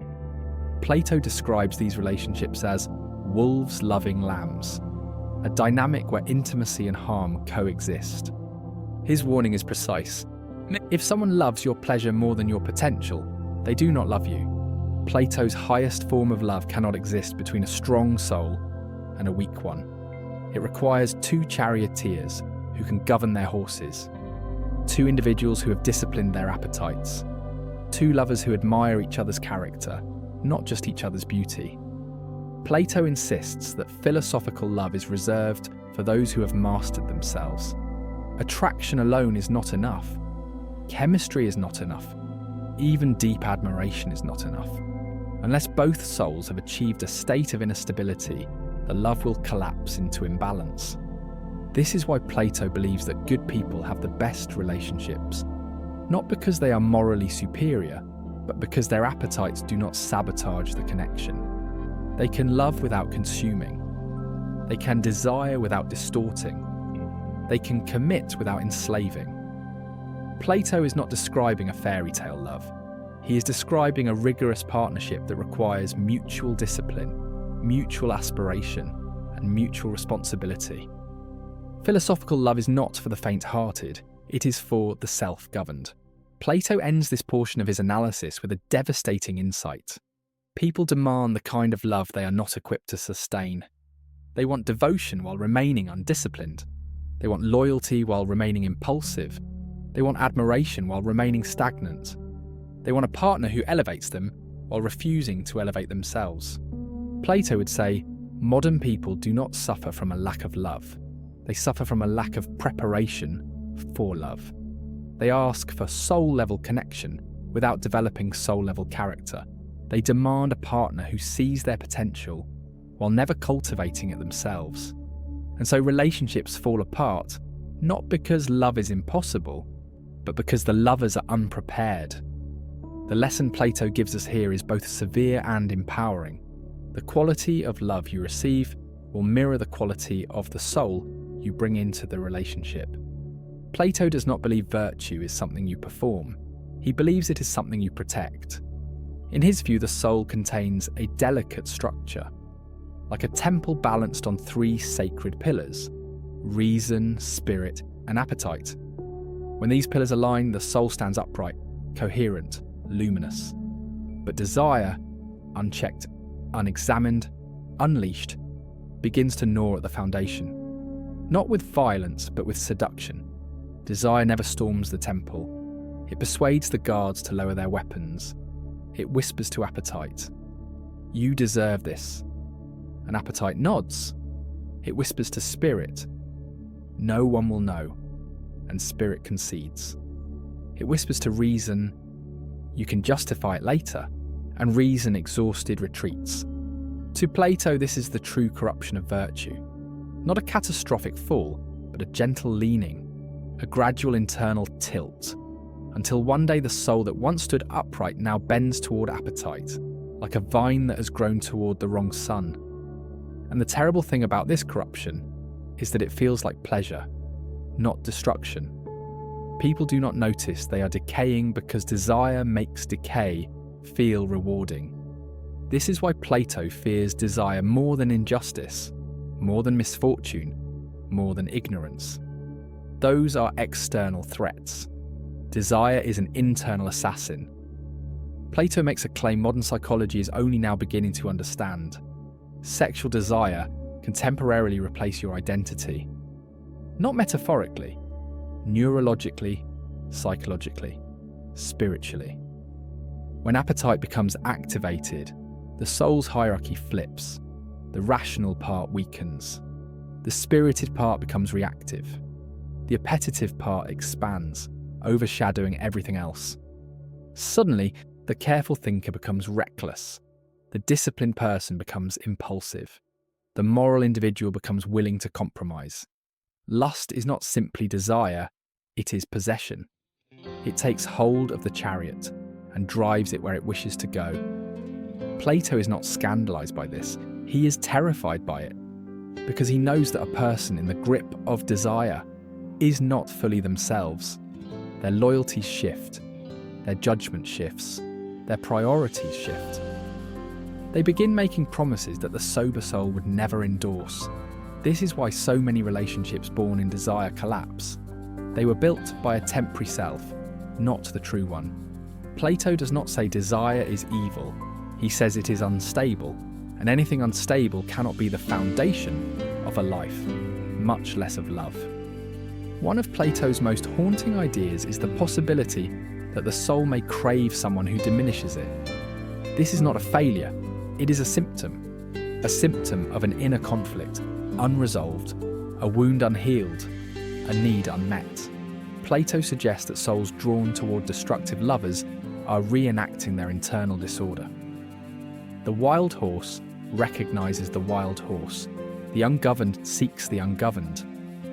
Plato describes these relationships as wolves loving lambs, a dynamic where intimacy and harm coexist. His warning is precise. If someone loves your pleasure more than your potential, they do not love you. Plato's highest form of love cannot exist between a strong soul and a weak one. It requires two charioteers who can govern their horses, two individuals who have disciplined their appetites, two lovers who admire each other's character, not just each other's beauty. Plato insists that philosophical love is reserved for those who have mastered themselves. Attraction alone is not enough. Chemistry is not enough. Even deep admiration is not enough. Unless both souls have achieved a state of inner stability, the love will collapse into imbalance. This is why Plato believes that good people have the best relationships, not because they are morally superior, but because their appetites do not sabotage the connection. They can love without consuming. They can desire without distorting. They can commit without enslaving. Plato is not describing a fairy tale love. He is describing a rigorous partnership that requires mutual discipline, mutual aspiration, and mutual responsibility. Philosophical love is not for the faint-hearted, it is for the self-governed. Plato ends this portion of his analysis with a devastating insight. People demand the kind of love they are not equipped to sustain. They want devotion while remaining undisciplined. They want loyalty while remaining impulsive. They want admiration while remaining stagnant. They want a partner who elevates them while refusing to elevate themselves. Plato would say, modern people do not suffer from a lack of love. They suffer from a lack of preparation for love. They ask for soul-level connection without developing soul-level character. They demand a partner who sees their potential while never cultivating it themselves. And so relationships fall apart, not because love is impossible, but because the lovers are unprepared. The lesson Plato gives us here is both severe and empowering. The quality of love you receive will mirror the quality of the soul you bring into the relationship. Plato does not believe virtue is something you perform. He believes it is something you protect. In his view, the soul contains a delicate structure, like a temple balanced on three sacred pillars: reason, spirit, and appetite. When these pillars align, the soul stands upright, coherent, luminous. But desire, unchecked, unexamined, unleashed, begins to gnaw at the foundation. Not with violence, but with seduction. Desire never storms the temple. It persuades the guards to lower their weapons. It whispers to appetite, "You deserve this." And appetite nods. It whispers to spirit, "No one will know." And spirit concedes. It whispers to reason, "You can justify it later." And reason, exhausted, retreats. To Plato, this is the true corruption of virtue. Not a catastrophic fall, but a gentle leaning, a gradual internal tilt, until one day the soul that once stood upright now bends toward appetite, like a vine that has grown toward the wrong sun. And the terrible thing about this corruption is that it feels like pleasure, not destruction. People do not notice they are decaying because desire makes decay feel rewarding. This is why Plato fears desire more than injustice, more than misfortune, more than ignorance. Those are external threats. Desire is an internal assassin. Plato makes a claim modern psychology is only now beginning to understand. Sexual desire can temporarily replace your identity. Not metaphorically, neurologically, psychologically, spiritually. When appetite becomes activated, the soul's hierarchy flips. The rational part weakens. The spirited part becomes reactive. The appetitive part expands, overshadowing everything else. Suddenly, the careful thinker becomes reckless. The disciplined person becomes impulsive. The moral individual becomes willing to compromise. Lust is not simply desire, it is possession. It takes hold of the chariot and drives it where it wishes to go. Plato is not scandalized by this, he is terrified by it, because he knows that a person in the grip of desire is not fully themselves. Their loyalties shift, their judgment shifts, their priorities shift. They begin making promises that the sober soul would never endorse. This is why so many relationships born in desire collapse. They were built by a temporary self, not the true one. Plato does not say desire is evil. He says it is unstable, and anything unstable cannot be the foundation of a life, much less of love. One of Plato's most haunting ideas is the possibility that the soul may crave someone who diminishes it. This is not a failure, it is a symptom of an inner conflict, unresolved, a wound unhealed, a need unmet. Plato suggests that souls drawn toward destructive lovers are reenacting their internal disorder. The wild horse recognizes the wild horse. The ungoverned seeks the ungoverned.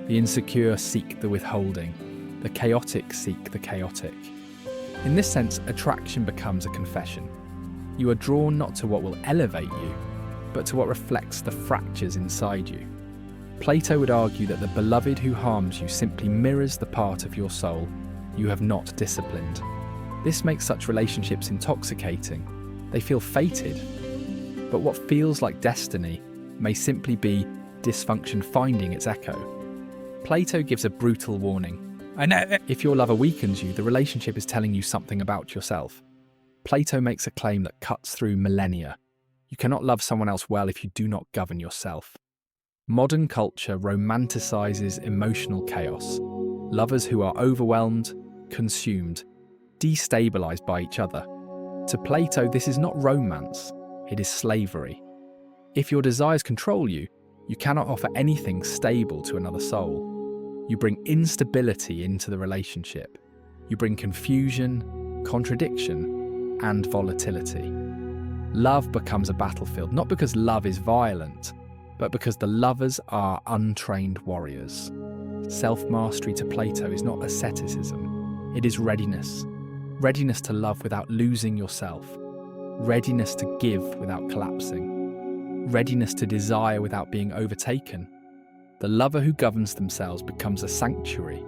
The insecure seek the withholding. The chaotic seek the chaotic. In this sense, attraction becomes a confession. You are drawn not to what will elevate you, but to what reflects the fractures inside you. Plato would argue that the beloved who harms you simply mirrors the part of your soul you have not disciplined. This makes such relationships intoxicating. They feel fated. But what feels like destiny may simply be dysfunction finding its echo. Plato gives a brutal warning. If your lover weakens you, the relationship is telling you something about yourself. Plato makes a claim that cuts through millennia. You cannot love someone else well if you do not govern yourself. Modern culture romanticizes emotional chaos. Lovers who are overwhelmed, consumed, destabilized by each other. To Plato, this is not romance, it is slavery. If your desires control you, you cannot offer anything stable to another soul. You bring instability into the relationship. You bring confusion, contradiction, and volatility. Love becomes a battlefield, not because love is violent, but because the lovers are untrained warriors. Self-mastery to Plato is not asceticism, it is readiness. Readiness to love without losing yourself. Readiness to give without collapsing. Readiness to desire without being overtaken. The lover who governs themselves becomes a sanctuary,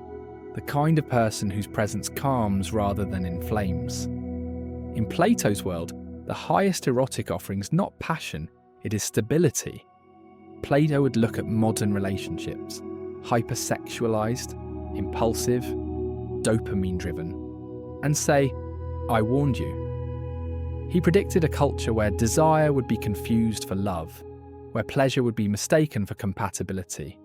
the kind of person whose presence calms rather than inflames. In Plato's world, the highest erotic offering is not passion, it is stability. Plato would look at modern relationships, hypersexualized, impulsive, dopamine-driven, and say, I warned you. He predicted a culture where desire would be confused for love, where pleasure would be mistaken for compatibility.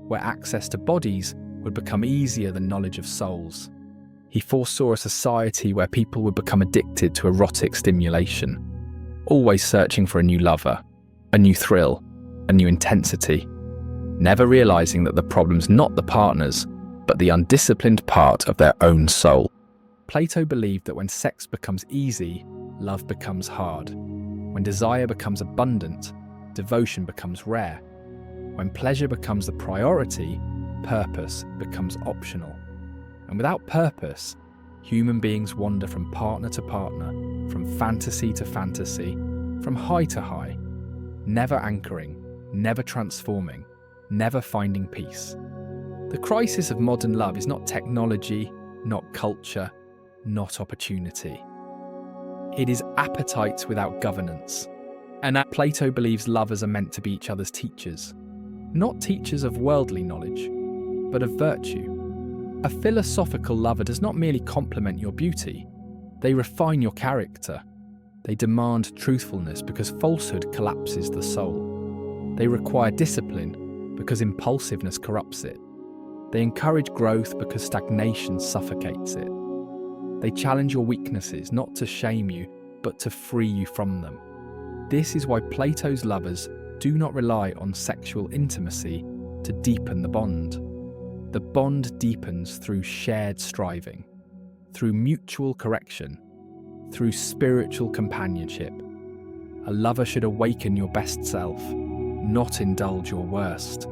where access to bodies would become easier than knowledge of souls. He foresaw a society where people would become addicted to erotic stimulation, always searching for a new lover, a new thrill, a new intensity, never realizing that the problem's not the partners, but the undisciplined part of their own soul. Plato believed that when sex becomes easy, love becomes hard. When desire becomes abundant, devotion becomes rare. When pleasure becomes the priority, purpose becomes optional. And without purpose, human beings wander from partner to partner, from fantasy to fantasy, from high to high, never anchoring, never transforming, never finding peace. The crisis of modern love is not technology, not culture, not opportunity. It is appetite without governance. And Plato believes lovers are meant to be each other's teachers, not teachers of worldly knowledge, but of virtue. A philosophical lover does not merely compliment your beauty, they refine your character. They demand truthfulness because falsehood collapses the soul. They require discipline because impulsiveness corrupts it. They encourage growth because stagnation suffocates it. They challenge your weaknesses, not to shame you, but to free you from them. This is why Plato's lovers do not rely on sexual intimacy to deepen the bond. The bond deepens through shared striving, through mutual correction, through spiritual companionship. A lover should awaken your best self, not indulge your worst.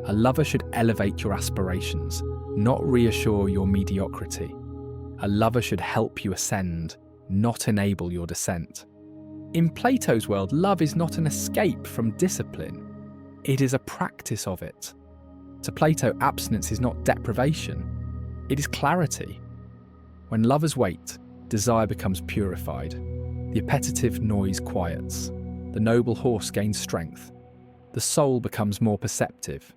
A lover should elevate your aspirations, not reassure your mediocrity. A lover should help you ascend, not enable your descent. In Plato's world, love is not an escape from discipline. It is a practice of it. To Plato, abstinence is not deprivation. It is clarity. When lovers wait, desire becomes purified. The appetitive noise quiets. The noble horse gains strength. The soul becomes more perceptive.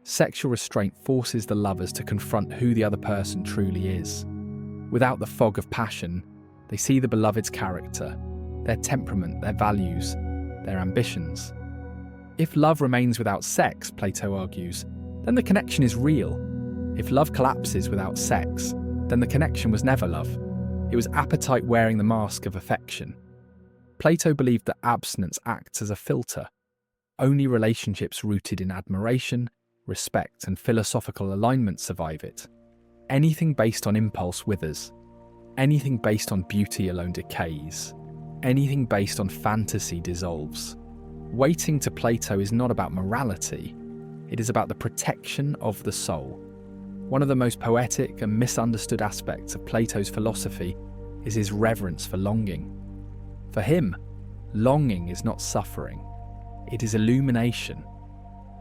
Sexual restraint forces the lovers to confront who the other person truly is. Without the fog of passion, they see the beloved's character, their temperament, their values, their ambitions. If love remains without sex, Plato argues, then the connection is real. If love collapses without sex, then the connection was never love. It was appetite wearing the mask of affection. Plato believed that abstinence acts as a filter. Only relationships rooted in admiration, respect, and philosophical alignment survive it. Anything based on impulse withers. Anything based on beauty alone decays. Anything based on fantasy dissolves. Waiting to Plato is not about morality. It is about the protection of the soul. One of the most poetic and misunderstood aspects of Plato's philosophy is his reverence for longing. For him, longing is not suffering. It is illumination.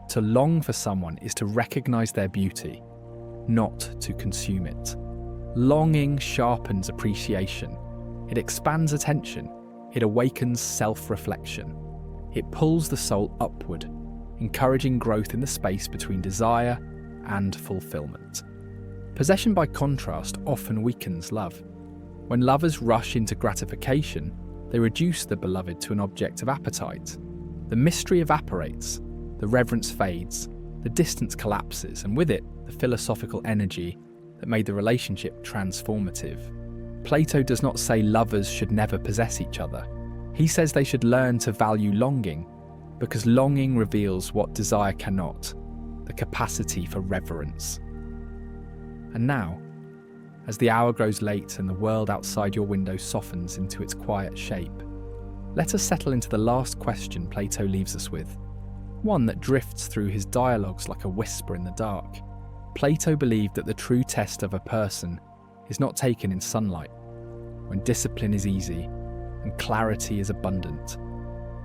To long for someone is to recognize their beauty, not to consume it. Longing sharpens appreciation. It expands attention. It awakens self-reflection. It pulls the soul upward, encouraging growth in the space between desire and fulfillment. Possession, by contrast, often weakens love. When lovers rush into gratification, they reduce the beloved to an object of appetite. The mystery evaporates, the reverence fades, the distance collapses, and with it, the philosophical energy that made the relationship transformative. Plato does not say lovers should never possess each other. He says they should learn to value longing, because longing reveals what desire cannot, the capacity for reverence. And now, as the hour grows late and the world outside your window softens into its quiet shape, let us settle into the last question Plato leaves us with, one that drifts through his dialogues like a whisper in the dark. Plato believed that the true test of a person is not taken in sunlight, when discipline is easy and clarity is abundant.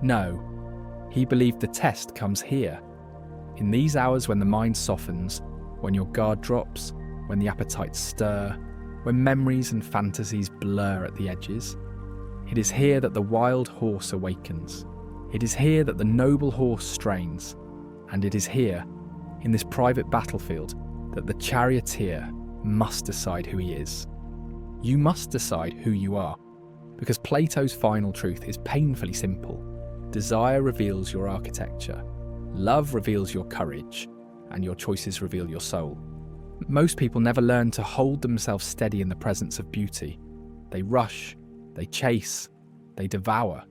No, he believed the test comes here, in these hours when the mind softens, when your guard drops, when the appetites stir, when memories and fantasies blur at the edges. It is here that the wild horse awakens. It is here that the noble horse strains. And it is here, in this private battlefield, that the charioteer must decide who he is. You must decide who you are, because Plato's final truth is painfully simple. Desire reveals your architecture, love reveals your courage, and your choices reveal your soul. Most people never learn to hold themselves steady in the presence of beauty. They rush, they chase, they devour.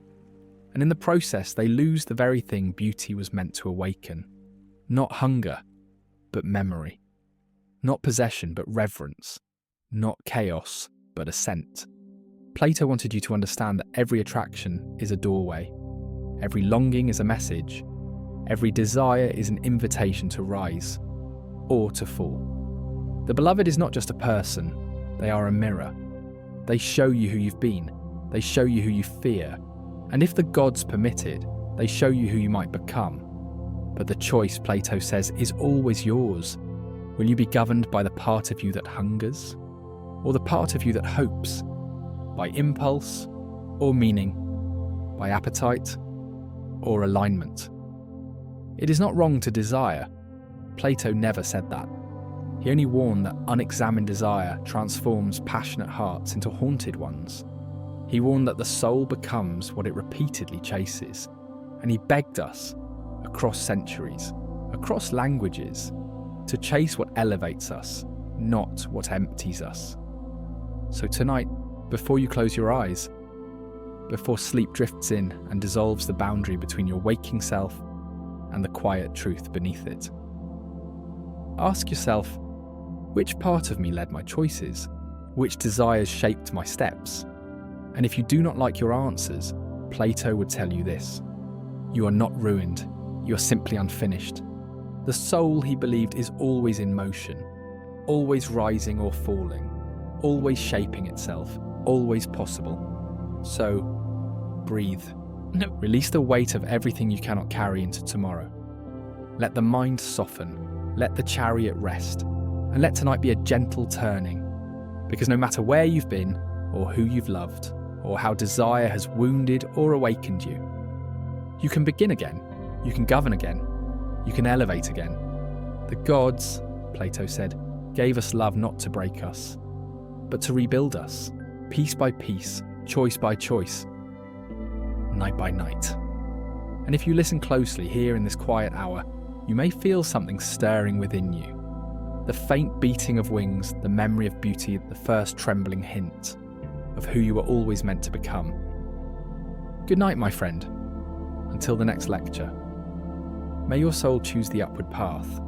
And in the process, they lose the very thing beauty was meant to awaken. Not hunger, but memory. Not possession, but reverence. Not chaos, but ascent. Plato wanted you to understand that every attraction is a doorway. Every longing is a message. Every desire is an invitation to rise or to fall. The beloved is not just a person, they are a mirror. They show you who you've been, they show you who you fear, and if the gods permitted, they show you who you might become. But the choice, Plato says, is always yours. Will you be governed by the part of you that hungers, or the part of you that hopes? By impulse or meaning? By appetite or alignment? It is not wrong to desire. Plato never said that. He only warned that unexamined desire transforms passionate hearts into haunted ones. He warned that the soul becomes what it repeatedly chases. And he begged us, across centuries, across languages, to chase what elevates us, not what empties us. So tonight, before you close your eyes, before sleep drifts in and dissolves the boundary between your waking self and the quiet truth beneath it, ask yourself, which part of me led my choices? Which desires shaped my steps? And if you do not like your answers, Plato would tell you this: you are not ruined, you are simply unfinished. The soul, he believed, is always in motion, always rising or falling, always shaping itself, always possible. So, breathe. Release the weight of everything you cannot carry into tomorrow. Let the mind soften, let the chariot rest, and let tonight be a gentle turning, because no matter where you've been, or who you've loved, or how desire has wounded or awakened you, you can begin again, you can govern again, you can elevate again. The gods, Plato said, gave us love not to break us, but to rebuild us, piece by piece, choice by choice, night by night. And if you listen closely here in this quiet hour, you may feel something stirring within you. The faint beating of wings, the memory of beauty, the first trembling hint of who you were always meant to become. Good night, my friend. Until the next lecture. May your soul choose the upward path,